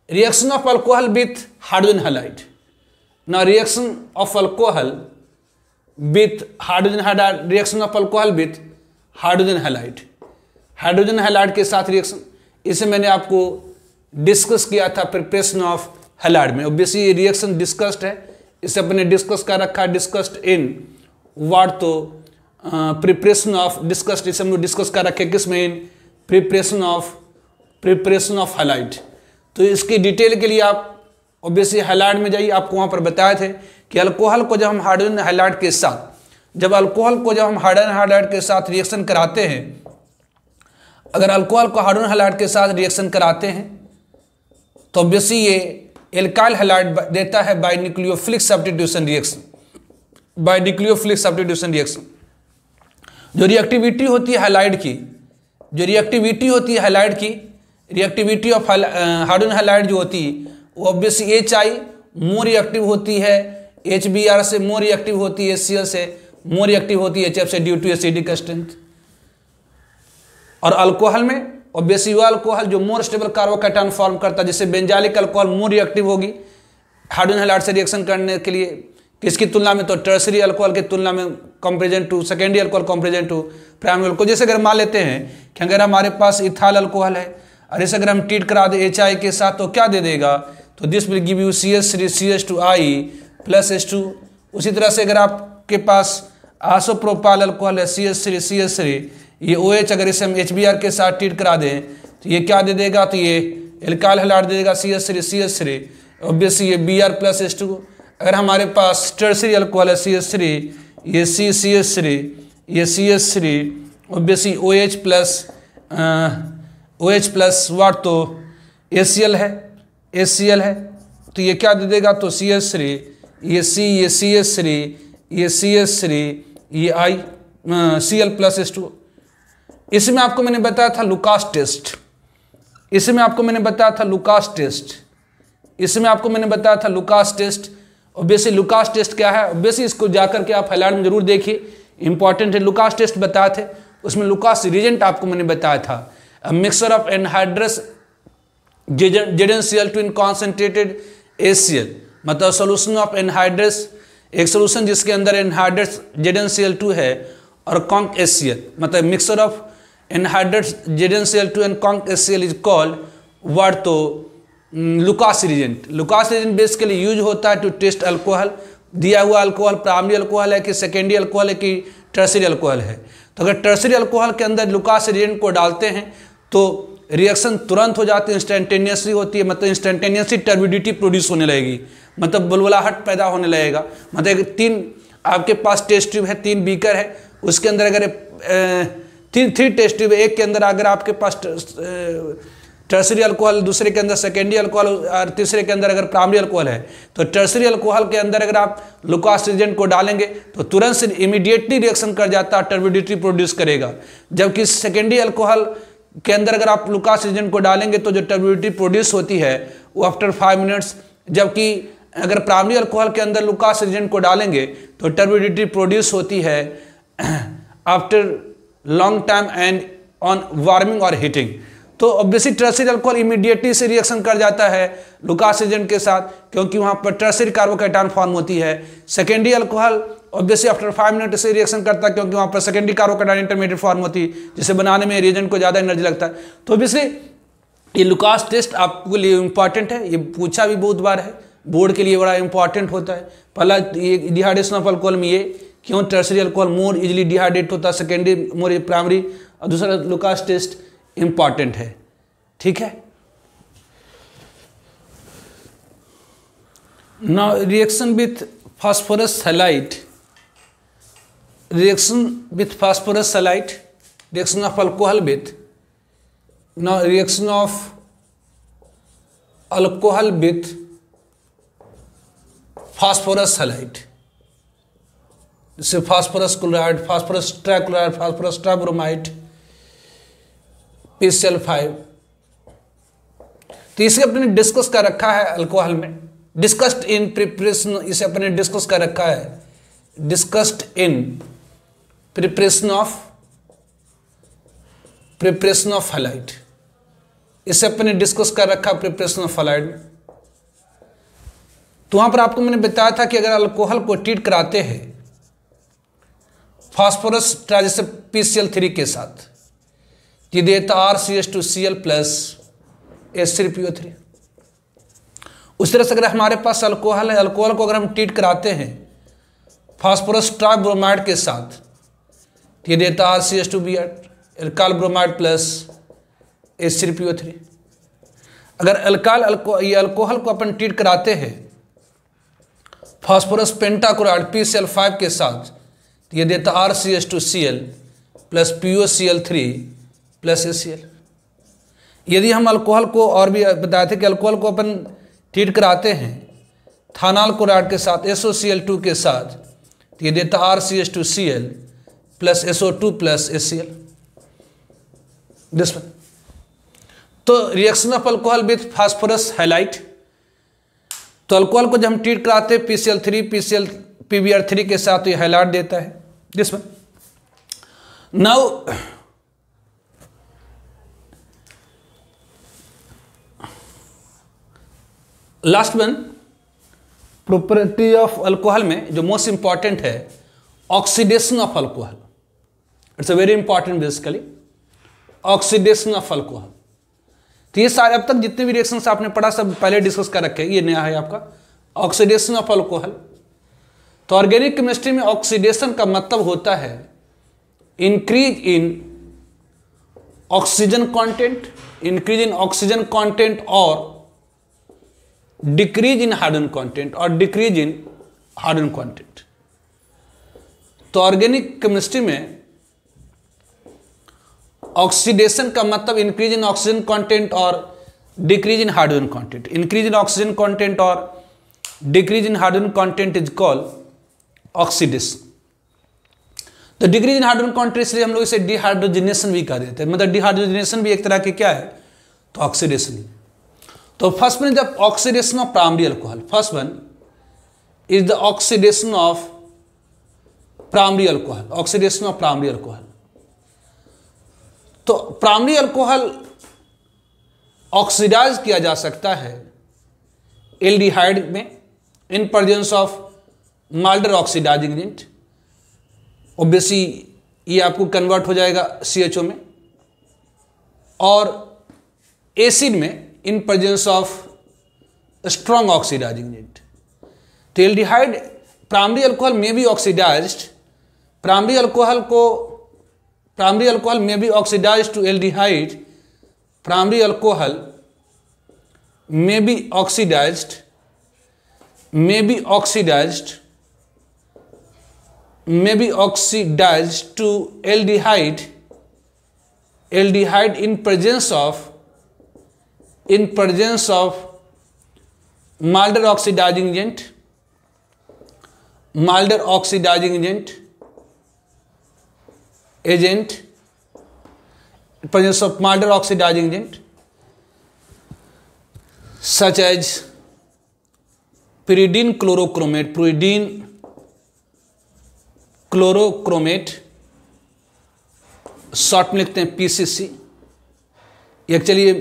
reaction of alcohol with hydrogen halide. Now reaction of alcohol with hydrogen halide, reaction of alcohol with hydrogen halide, hydrogen halide के साथ रिएक्शन, इसे मैंने आपको डिस्कस किया था प्रिपरेशन ऑफ हैलाइड में। ऑब्वियसली ये रिएक्शन डिस्कस्ड है, इसे अपने डिस्कस कर रखा है, डिस्कस्ड इन वाट, तो प्रिपरेशन ऑफ डिस्कस्ड, इसे हम लोग डिस्कस कर रखे किस में, इन प्रिपरेशन ऑफ हैलाइड। तो इसकी डिटेल के लिए आप ऑब्वियसली हैलाइड में जाइए, आपको वहाँ पर बताए थे कि अल्कोहल को जब हम हाइड्रोजन हैलाइड के साथ, जब हम हाइड्रोजन हैलाइड के साथ रिएक्शन कराते हैं, अगर अल्कोहल को हाइड्रोजन हैलाइड के साथ रिएक्शन कराते हैं तो ऑब्वियसली ये एल्काइल हैलाइड देता है by nucleophilic substitution reaction, by nucleophilic substitution reaction. जो रिएक्टिविटी होती है हैलाइड की, रिएक्टिविटी ऑफ हाइड्रोजन हैलाइड जो होती है वो ऑब्वियसली HI मोर रिएक्टिव होती है HBr से, मोर रिएक्टिव होती है HCl से, मोर रिएक्टिव होती है HF से ड्यू टू एसिडिक स्ट्रेंथ। और अल्कोहल में ऑब्वियसली वह अल्कोहल जो मोर स्टेबल कार्बोकैटान फॉर्म करता है, जैसे बेंजालिक अल्कोहल मोर रिएक्टिव होगी हाइड्रोजन हैलाइड से रिएक्शन करने के लिए, किसकी तुलना में, तो टर्सरी अल्कोहल की तुलना में comparison to secondary alcohol comparison to primary alcohol. जैसे अगर मान लेते हैं कि अगर हमारे पास इथाइल अल्कोहल है और इसे अगर हम ट्रीट करा दें HI के साथ तो क्या दे देगा, तो this will give you CH3 CH2I plus H2। उसी तरह से अगर आपके पास आइसोप्रोपाइल अल्कोहल है CH3 CH3, ये OH अगर इसे हम HBr के साथ ट्रीट करा दें तो ये क्या दे देगा, तो ये एल्काइल हैलाइड दे देगा CH3 CH3, ऑब्वियसली ये Br प्लस H2। अगर हमारे पास टर्सरी अल्कोहल है CH3, ये CH3, ये CH3, obviously OH plus what, तो HCl है, तो ये क्या दे देगा, तो CH3, ये C, ये CH3, ये CH3, ये I Cl प्लस H2। इसमें आपको मैंने बताया था Lucas test, Lucas test. Obviously Lucas test क्या है, ऑब्वियसली इसको जाकर के आप हैलाइड में जरूर देखिए, इंपॉर्टेंट है। लुकास टेस्ट बताए थे, उसमें लुकास रिएजेंट आपको मैंने बताया था, mixture of anhydrous ZnCl2 in concentrated HCl, मतलब सोल्यूशन ऑफ एनहाइड्रस, एक सोल्यूशन जिसके अंदर एनहाइड्रस ZnCl2 है और कॉन्क HCl, मतलब mixture of anhydrous ZnCl2 and conc HCl is called what, तो Lucas reagent. Lucas reagent basically use होता है टू टेस्ट अल्कोहल, दिया हुआ अल्कोहल प्राइमरी अल्कोहल है कि सेकेंडरी अल्कोहल है कि टर्सरी अल्कोहल है। तो अगर टर्सरी अल्कोहल के अंदर लुकास रिएजेंट को डालते हैं तो रिएक्शन तुरंत हो जाती है, इंस्टेंटेनियसली होती है, मतलब इंस्टेंटेनियसली टर्बिडिटी प्रोड्यूस होने लगेगी, मतलब बुलबुलाहट पैदा होने लगेगा। मतलब 3 आपके पास टेस्ट ट्यूब है, 3 बीकर है, उसके अंदर अगर 3 टेस्ट ट्यूब है, एक के अंदर अगर आपके पास टर्सरी अल्कोहल, दूसरे के अंदर सेकेंडरी अल्कोहल और तीसरे के अंदर अगर प्राइमरी अल्कोहल है, तो टर्सरी अल्कोहल के अंदर अगर आप लुकास रिएजेंट को डालेंगे तो तुरंत से इमीडिएटली रिएक्शन कर जाता है, टर्बिडिटी प्रोड्यूस करेगा। जबकि सेकेंडरी अल्कोहल के अंदर अगर आप लुकास रिएजेंट को डालेंगे तो जो टर्बिडिटी प्रोड्यूस होती है वो आफ्टर 5 मिनट्स, जबकि अगर प्राइमरी अल्कोहल के अंदर लुकास एजेंट को डालेंगे तो टर्बिडिटी प्रोड्यूस होती है after long time and on warming और हीटिंग। तो ऑब्वियसली टर्शियरी अल्कोहल इमीडिएटली से रिएक्शन कर जाता है लुकास एजेंट के साथ, क्योंकि वहां पर टर्शियरी कार्बोकैटायन फॉर्म होती है। Secondary alcohol obviously after 5 minute से रिएक्शन करता है, क्योंकि वहां पर सेकेंडरी कार्बोकैटायन इंटरमीडिएट फॉर्म होती है, जिसे बनाने में रिएजेंट को ज़्यादा एनर्जी लगता है। तो ऑब्वियसली ये लुकास टेस्ट आपके लिए इंपॉर्टेंट है, ये पूछा भी बहुत बार है, बोर्ड के लिए बड़ा इंपॉर्टेंट होता है। पहला ये डिहाइड्रेशन ऑफ अल्कोहल में ये क्यों टर्शियरी अल्कोहल मोर इजिली डिहाइड्रेट होता है, सेकेंडरी मोर प्राइमरी, और दूसरा लुकास टेस्ट इंपॉर्टेंट है। ठीक है, now reaction with phosphorus halide, reaction with phosphorus halide, reaction of alcohol with, now reaction of alcohol with phosphorus halide, जैसे phosphorus chloride, phosphorus trichloride, phosphorus tribromide, PCl5। तो इसे अपने डिस्कस कर रखा है अल्कोहल में, डिस्कस्ड इन प्रिपरेशन, इसे अपने डिस्कस कर रखा है, discussed in preparation of halide, इसे अपने डिस्कस कर रखा है प्रिपरेशन ऑफ हैलाइड में। तो वहां पर आपको मैंने बताया था कि अगर अल्कोहल को ट्रीट कराते हैं फास्फोरस जैसे PCl3 के साथ, ये देता RCH2Cl प्लस H3PO3। उस तरह से अगर हमारे पास अल्कोहल है, अल्कोहल को अगर हम ट्रीट कराते हैं फास्फोरस ट्राइब्रोमाइड के साथ, ये देता RCH2Br, alkyl bromide plus H3PO3। अगर ये अल्कोहल को अपन ट्रीट कराते हैं फास्फोरस पेंटाक्लोराइड PCl5 के साथ, तो ये देता RCH2Cl plus POCl3 plus HCl। यदि हम अल्कोहल को, और भी बताए थे कि अल्कोहल को अपन ट्रीट कराते हैं थानाल क्लोराइड के साथ SOCl2 के साथ, तो ये देता RCH2Cl plus SO2 plus HCl। This one. तो reaction of alcohol with phosphorus halide, तो अल्कोहल को जब हम ट्रीट कराते हैं PCl3 PBr3 के साथ, तो ये हैलाइड देता है। This one. Now last one, property of alcohol में जो मोस्ट इंपॉर्टेंट है, oxidation of alcohol. It's a very important basically, oxidation of alcohol. तो ये सारे अब तक जितने भी रिएक्शंस आपने पढ़ा सब पहले डिस्कस कर रखे हैं, ये नया है आपका ऑक्सीडेशन ऑफ अल्कोहल। तो ऑर्गेनिक केमिस्ट्री में ऑक्सीडेशन का मतलब होता है increase in oxygen content, increase in oxygen content और डिक्रीज इन हाइड्रोजन कंटेंट, और डिक्रीज इन हाइड्रोजन कंटेंट। तो ऑर्गेनिक केमिस्ट्री में ऑक्सीडेशन का मतलब इंक्रीज इन ऑक्सीजन कंटेंट और decrease in hydrogen content. Increase in oxygen content और decrease in hydrogen content is called oxidation. तो डिक्रीज इन हाइड्रोजन कंटेंट, इसलिए हम लोग इसे डिहाइड्रोजनेशन भी कह देते हैं, मतलब डिहाइड्रोजनेशन भी एक तरह की क्या है, तो ऑक्सीडेशन ही। तो फर्स्ट वन जब oxidation of primary alcohol, first one is the oxidation of primary alcohol, oxidation of primary alcohol. तो प्राइमरी अल्कोहल ऑक्सीडाइज किया जा सकता है एल्डिहाइड में in presence of milder oxidising agent. Obviously ये आपको कन्वर्ट हो जाएगा CHO में, और एसिड में in presence of strong oxidising agent. तो एल्डिहाइड प्राइमरी अल्कोहल में बी ऑक्सीडाइज्ड, प्राइमरी अल्कोहल में be oxidised to aldehyde, primary alcohol में be oxidised to aldehyde in presence of milder oxidizing agent, presence of milder oxidizing agent such as pyridine chlorochromate short में लिखते हैं PCC। एक्चुअली ये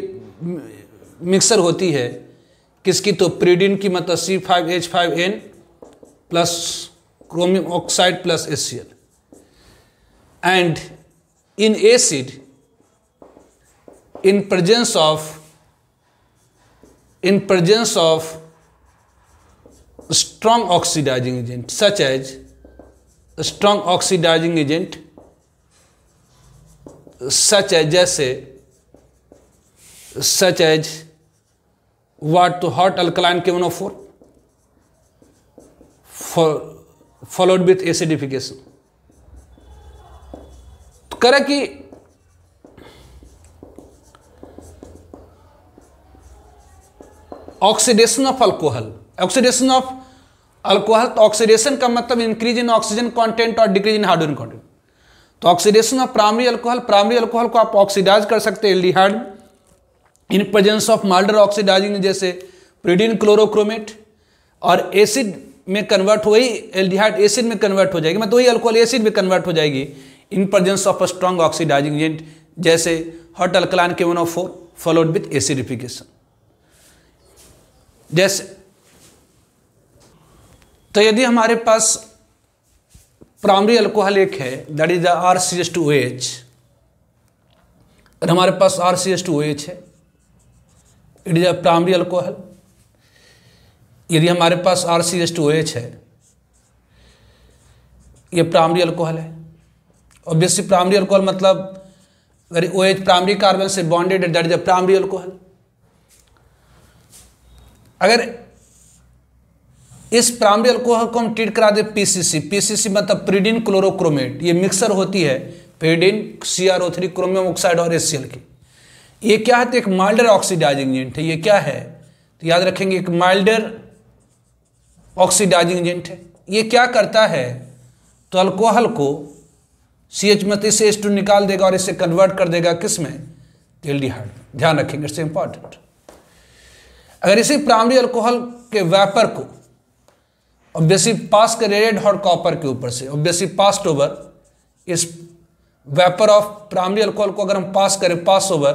मिक्सर होती है किसकी, तो pyridine की, मतलब C5H5N plus chromium oxide plus HCl। And in acid, in presence of strong oxidizing agent such as what, to hot alkaline KMnO4 followed with acidification। तो कह रहा कि oxidation of alcohol, oxidation of alcohol, तो ऑक्सीडेशन का मतलब इंक्रीज इन ऑक्सीजन कंटेंट और डिक्रीज इन हाइड्रोजन कंटेंट। तो ऑक्सीडेशन ऑफ प्राइमरी अल्कोहल को आप ऑक्सीडाइज कर सकते हैं aldehyde in presence of milder oxidising जैसे pyridine क्लोरोक्रोमेट, और एसिड में कन्वर्ट, वही एल्डिहाइड एसिड में कन्वर्ट हो जाएगी, मतलब वही अल्कोहल एसिड में कन्वर्ट हो जाएगी in presence of a strong oxidising agent जैसे hot alkaline KMnO4 followed with acidification. जैसे तो यदि हमारे पास प्राइमरी अल्कोहल एक है दैट इज द RCH2OH, और हमारे पास RCH2OH है, it is a primary alcohol. यदि हमारे पास RCH2OH है, ये प्राइमरी अल्कोहल है। ऑब्वियसली प्राइमरी अल्कोहल मतलब अगर OH प्राइमरी कार्बन से बॉन्डेड है that is a primary alcohol. अगर इस प्राइमरी अल्कोहल को हम ट्रीट करा दे PCC मतलब pyridine क्लोरोक्रोमेट, ये मिक्सर होती है pyridine CrO3 क्रोमियम ऑक्साइड और HCl की। ये क्या है, तो एक माइल्डर ऑक्सीडाइजिंग एजेंट है। ये क्या है, तो याद रखेंगे एक माइल्डर ऑक्सीडाइजिंग एजेंट है। ये क्या करता है, तो अल्कोहल को CH में से H2 निकाल देगा और इसे कन्वर्ट कर देगा किस में, एल्डिहाइड। ध्यान रखेंगे, इट्स इंपॉर्टेंट। अगर इसी प्राइमरी अल्कोहल के वेपर को ऑब्वियसली पास करें रेड हॉट कॉपर के ऊपर से, ऑब्वियसली पास्ड ओवर, इस वेपर ऑफ प्राइमरी अल्कोहल को अगर हम पास करें पास ओवर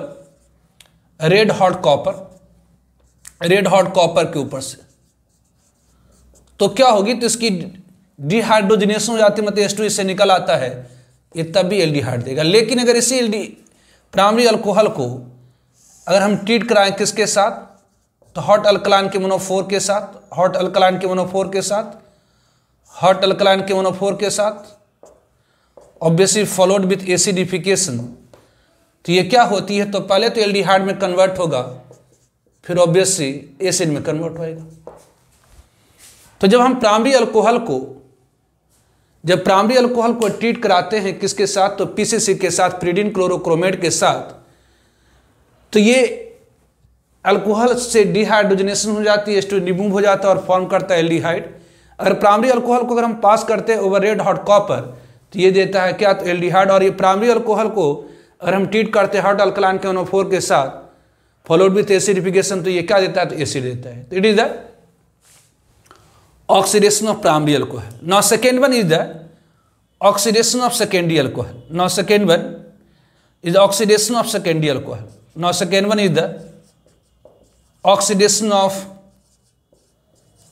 रेड हॉट कॉपर के ऊपर से, तो क्या होगी, तो इसकी डिहाइड्रोजनेशन हो जाती है, मतलब H2 इससे निकल आता है, ये तब भी एल्डिहाइड देगा। लेकिन अगर इसी प्राइमरी अल्कोहल को अगर हम ट्रीट कराएं किसके साथ, तो हॉट अल्कलाइन KMnO4 के साथ, हॉट अल्कलाइन KMnO4 के साथ ऑब्वियसली फॉलोड विथ एसिडिफिकेशन। तो ये क्या होती है, तो पहले तो एल्डिहाइड में कन्वर्ट होगा, फिर ऑब्वियसली एसिड में कन्वर्ट होएगा। तो जब हम प्राइमरी अल्कोहल को ट्रीट कराते हैं किसके साथ, तो PCC के साथ, pyridine क्लोरोक्रोमेट के साथ, तो ये अल्कोहल से डिहाइड्रोजनेशन हो जाती है, H2 रिमूव हो जाता है और फॉर्म करता है एल्डिहाइड। अगर प्राइमरी अल्कोहल को अगर हम पास करते हैं ओवर रेड हॉट कॉपर, तो ये देता है क्या, तो एल्डिहाइड। और ये प्राइमरी अल्कोहल को अगर हम ट्रीट करते हैं हॉट अल्कलाइन KMnO4 के साथ फॉलोड विथ एसिडिफिकेशन, तो ये क्या देता है, तो एसिड देता है। तो it is the oxidation of primary alcohol. Now second one is the oxidation of secondary alcohol. Now second one is oxidation of secondary alcohol. Now second one is the oxidation of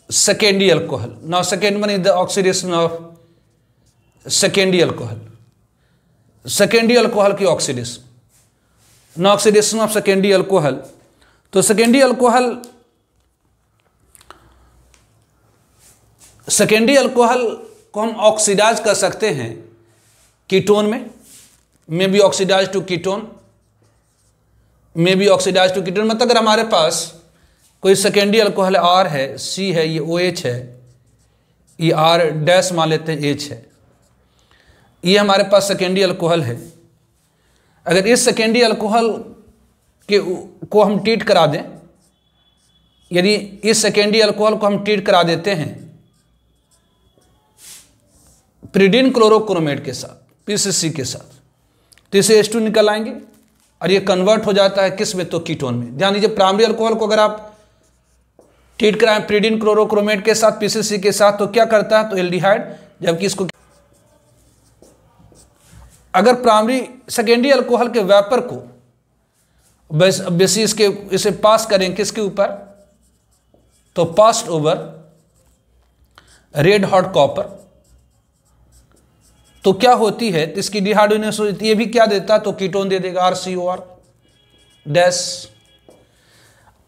secondary alcohol. Now second one is the oxidation of secondary alcohol. Secondary alcohol की oxidation. Now oxidation of secondary alcohol. तो secondary alcohol को हम ऑक्सीडाइज कर सकते हैं कीटोन में, may be oxidise to ketone, मतलब अगर हमारे पास कोई सेकेंडरी अल्कोहल R है, C है, ये OH है, ये R डैश मान लेते हैं, H है, ये हमारे पास सेकेंडरी अल्कोहल है। अगर इस सेकेंडरी अल्कोहल को हम ट्रीट करा दें, यदि इस सेकेंडरी अल्कोहल को हम ट्रीट करा देते हैं pyridine क्लोरोक्रोमेट के साथ, PCC के साथ, तो इसे H2 निकल आएंगे और ये कन्वर्ट हो जाता है किस में, तो कीटोन में। ध्यान दीजिए, प्राइमरी अल्कोहल को अगर आप ट्रीट कराएं प्रीडिन क्लोरोक्रोमेट के साथ, पीसीसी के साथ, तो क्या करता है, तो एल्डिहाइड, जबकि इसको अगर प्राइमरी सेकेंडरी अल्कोहल के वेपर को बेसिस के इसे पास करें किसके ऊपर, तो passed over red hot copper, तो क्या होती है, तो इसकी डिहाइड्रोजनेस होती है, ये भी क्या देता है, तो कीटोन दे देगा RCOR डैश।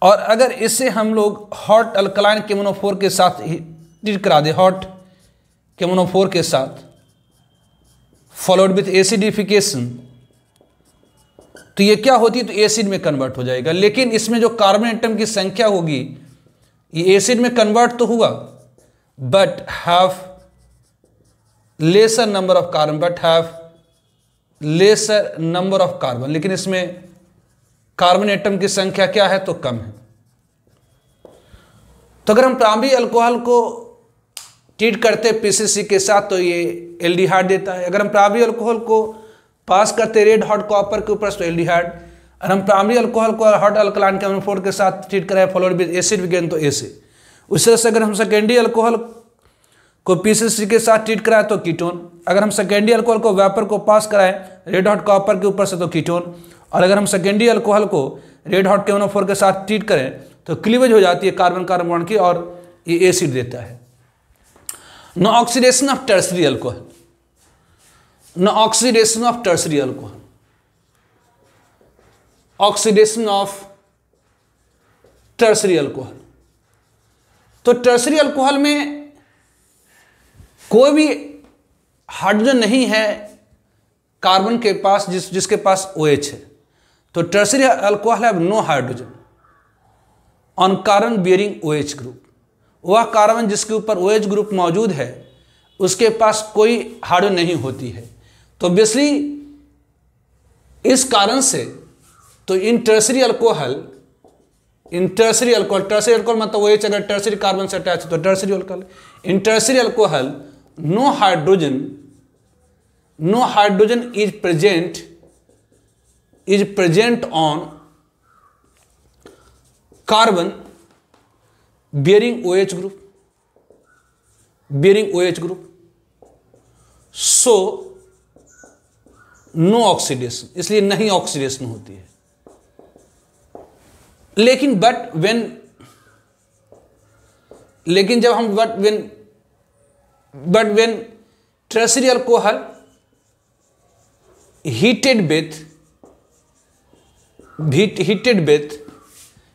और अगर इसे हम लोग हॉट अल्कलाइन केमोनोफोर के साथ ट्रीट करा दे, हॉट केमोनोफोर के साथ फॉलोड विथ एसिडिफिकेशन, तो ये क्या होती है, तो एसिड में कन्वर्ट हो जाएगा। लेकिन इसमें जो कार्बन एटम की संख्या होगी, ये एसिड में कन्वर्ट तो हुआ but have laser number of carbon, लेकिन इसमें कार्बन एटम की संख्या क्या है, तो कम है। तो अगर हम प्राइमरी अल्कोहल को ट्रीट करते पीसीसी के साथ, तो ये एल्डिहाइड देता है। अगर हम प्राइमरी अल्कोहल को पास करते रेड हॉट कॉपर के ऊपर, तो एल्डिहाइड। और हम प्राइमरी अल्कोहल को हॉट अल्कलाइन केमोनोफोर के साथ ट्रीट करें फॉलोड विद एसिड विगेन, तो एसिड। उस तरह से अगर हम सेकेंडरी अल्कोहल को पीसीसी के साथ ट्रीट कराएं तो कीटोन। अगर हम सेकेंडरी अल्कोहल को वेपर को पास कराएं रेड हॉट कॉपर के ऊपर से, तो कीटोन। और अगर हम सेकेंडरी अल्कोहल को रेड हॉट केमोनोफोर के साथ ट्रीट करें तो क्लीवेज हो जाती है कार्बन कार्बन बॉन्ड की, और ये एसिड देता है। No oxidation of tertiary alcohol, no oxidation of tertiary alcohol, oxidation of tertiary alcohol. तो टर्सरी अल्कोहल में कोई भी हाइड्रोजन नहीं है कार्बन के पास, जिसके पास OH है, तो tertiary alcohol have no hydrogen on carbon bearing OH group. वह कार्बन जिसके ऊपर OH ग्रुप मौजूद है उसके पास कोई हाइड्रोजन नहीं होती है। तो बेसिकली इस कारण से तो इन टर्सरी अल्कोहल मतलब OH अगर टर्सरी कार्बन से अटैच है तो tertiary alcohol. In tertiary alcohol no hydrogen is present on carbon bearing OH group, so no oxidation, इसलिए नहीं ऑक्सीडेशन होती है। लेकिन जब हम when tertiary alcohol heated with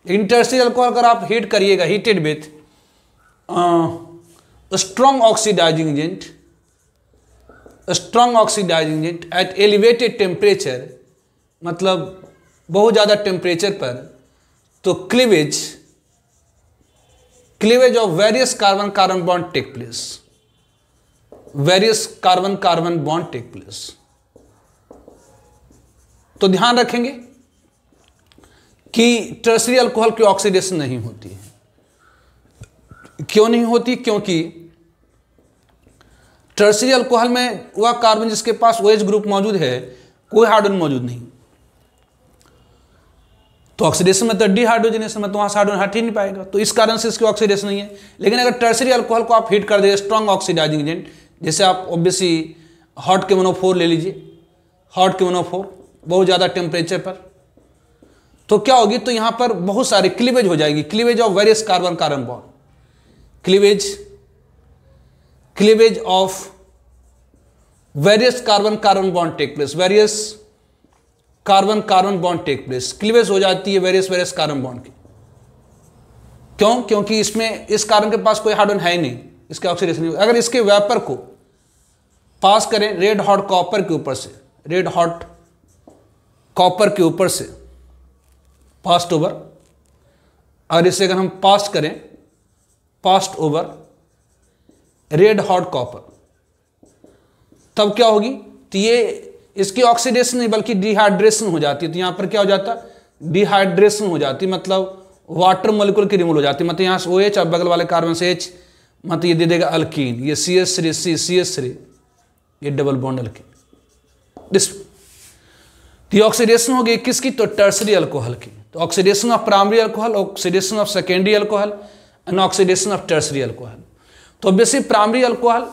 लेकिन टर्सरी अल्कोहल अगर आप हीट करिएगा heated with strong oxidising agent at elevated temperature, मतलब बहुत ज़्यादा टेम्परेचर पर, तो cleavage of various carbon carbon bond take place. तो ध्यान रखेंगे कि टर्सरी अल्कोहल की ऑक्सीडेशन नहीं होती है। क्यों नहीं होती? क्योंकि टर्सरी अल्कोहल में वह कार्बन जिसके पास OH ग्रुप मौजूद है, कोई हाइड्रोजन मौजूद नहीं, तो ऑक्सीडेशन में तो डिहाइड्रोजनेशन में तो वहां से हाइड्रोजन हट ही नहीं पाएगा, तो इस कारण से इसकी ऑक्सीडेशन नहीं है। लेकिन अगर टर्सरी अल्कोहल को आप हीट कर दे स्ट्रॉन्ग ऑक्सीडाइजिंग एजेंट, जैसे आप ऑब्वियसली हॉट केमोनोफोर ले लीजिए, हॉट केमोनोफोर बहुत ज़्यादा टेम्परेचर पर, तो क्या होगी, तो यहां पर बहुत सारे क्लीवेज हो जाएगी, cleavage of various carbon carbon bond, cleavage of various carbon carbon bond take place, various carbon carbon bond take place, cleavage हो जाती है वेरियस कार्बन बॉन्ड की। क्यों? क्योंकि इसमें इस कार्बन के पास कोई हाइड्रोजन है ही नहीं, इसके ऑक्सीडेशन नहीं। अगर इसके वेपर को पास करें रेड हॉट कॉपर के ऊपर से, रेड हॉट कॉपर के ऊपर से पास्ट ओवर, और इसे अगर हम पास्ट करें past over red hot copper, तब क्या होगी, तो ये इसकी ऑक्सीडेशन नहीं बल्कि डिहाइड्रेशन हो जाती है। तो यहां पर क्या हो जाता, डिहाइड्रेशन हो जाती, मतलब वाटर मॉलिक्यूल की रिमूव हो जाती, मतलब यहां से OH और बगल वाले कार्बन से H, मतलब ये दे देगा अल्कीन, ये CH3 ये डबल बॉन्ड अल्कीन। तो ऑक्सीडेशन हो गई किसकी, तो टर्सरी अल्कोहल की। तो oxidation of primary alcohol, oxidation of secondary alcohol, and oxidation of tertiary alcohol. तो बेसिक प्राइमरी अल्कोहल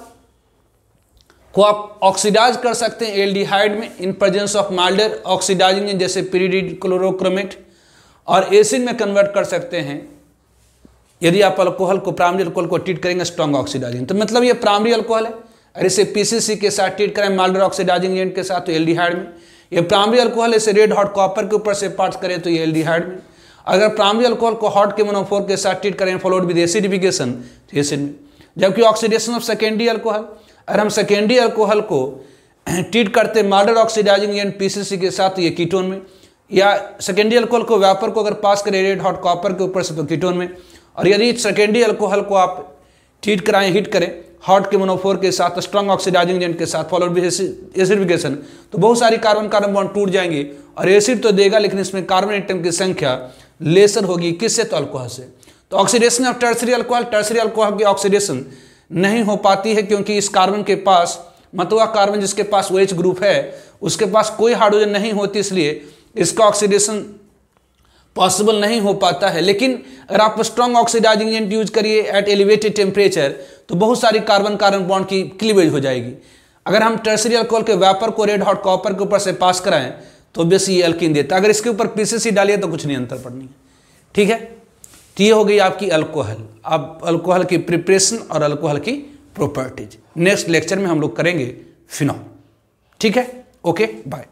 को आप ऑक्सीडाइज कर सकते हैं एल्डिहाइड में in presence of milder oxidising agent जैसे pyridine क्लोरोक्रोमेट, और एसिड में कन्वर्ट कर सकते हैं यदि आप अल्कोहल को प्राइमरी अल्कोहल को ट्रीट करेंगे स्ट्रॉन्ग ऑक्सीडाइजिंग। तो मतलब ये प्राइमरी अल्कोहल है, और इसे पीसीसी के साथ ट्रीट करें माइल्डर ऑक्सीडाइजिंग एजेंट के साथ तो एल्डिहाइड में। ये प्राइमरी अल्कोहल इसे रेड हॉट कॉपर के ऊपर से पार्ट्स करें तो ये एल्डिहाइड में। अगर प्राइमरी अल्कोहल को हॉट के मोनोफोर के साथ ट्रीट करें फॉलोड विद एसिडिफिकेशन तो एसिड में। जबकि ऑक्सीडेशन ऑफ सेकेंडरी अल्कोहल, अगर हम सेकेंडरी अल्कोहल को ट्रीट करते माइल्डर ऑक्सीडाइजिंग एजेंट पीसीसी के साथ तो ये कीटोन में, या सेकेंडरी अल्कोहल को वेपर को अगर पास करें रेड हॉट कॉपर के ऊपर से तो कीटोन में। और यदि सेकेंडरी अल्कोहल को आप ट्रीट कराएं हीट करें हॉट के मोनोफोर के साथ स्ट्रॉन्ग ऑक्सीडाइजिंग एजेंट के साथ फॉलोड विद एसिडिफिकेशन तो बहुत सारी कार्बन कार्बन बॉन्ड टूट जाएंगे और एसिड तो देगा लेकिन इसमें कार्बन एटम की संख्या लेसर होगी। किससे? तो अल्कोहल से। तो ऑक्सीडेशन ऑफ टर्सरी अल्कोहल की ऑक्सीडेशन नहीं हो पाती है क्योंकि इस कार्बन के पास मतलब कार्बन जिसके पास OH ग्रुप है उसके पास कोई हाइड्रोजन नहीं होती, इसलिए इसका ऑक्सीडेशन पॉसिबल नहीं हो पाता है। लेकिन अगर आप स्ट्रॉन्ग ऑक्सीडाइजिंग एजेंट यूज करिए एट एलिवेटेड टेम्परेचर तो बहुत सारी कार्बन कार्बन बॉन्ड की क्लीवेज हो जाएगी। अगर हम टर्सरी अल्कोहल के वेपर को रेड हॉट कॉपर के ऊपर से पास कराएं तो बेसिक ये अल्कीन देता है। अगर इसके ऊपर पीसीसी डालिए तो कुछ नहीं अंतर पड़नी है। ठीक है, तो ये हो गई आपकी अल्कोहल। अब अल्कोहल की प्रिपरेशन और अल्कोहल की प्रॉपर्टीज नेक्स्ट लेक्चर में हम लोग करेंगे फिनॉल। ठीक है, ओके बाय।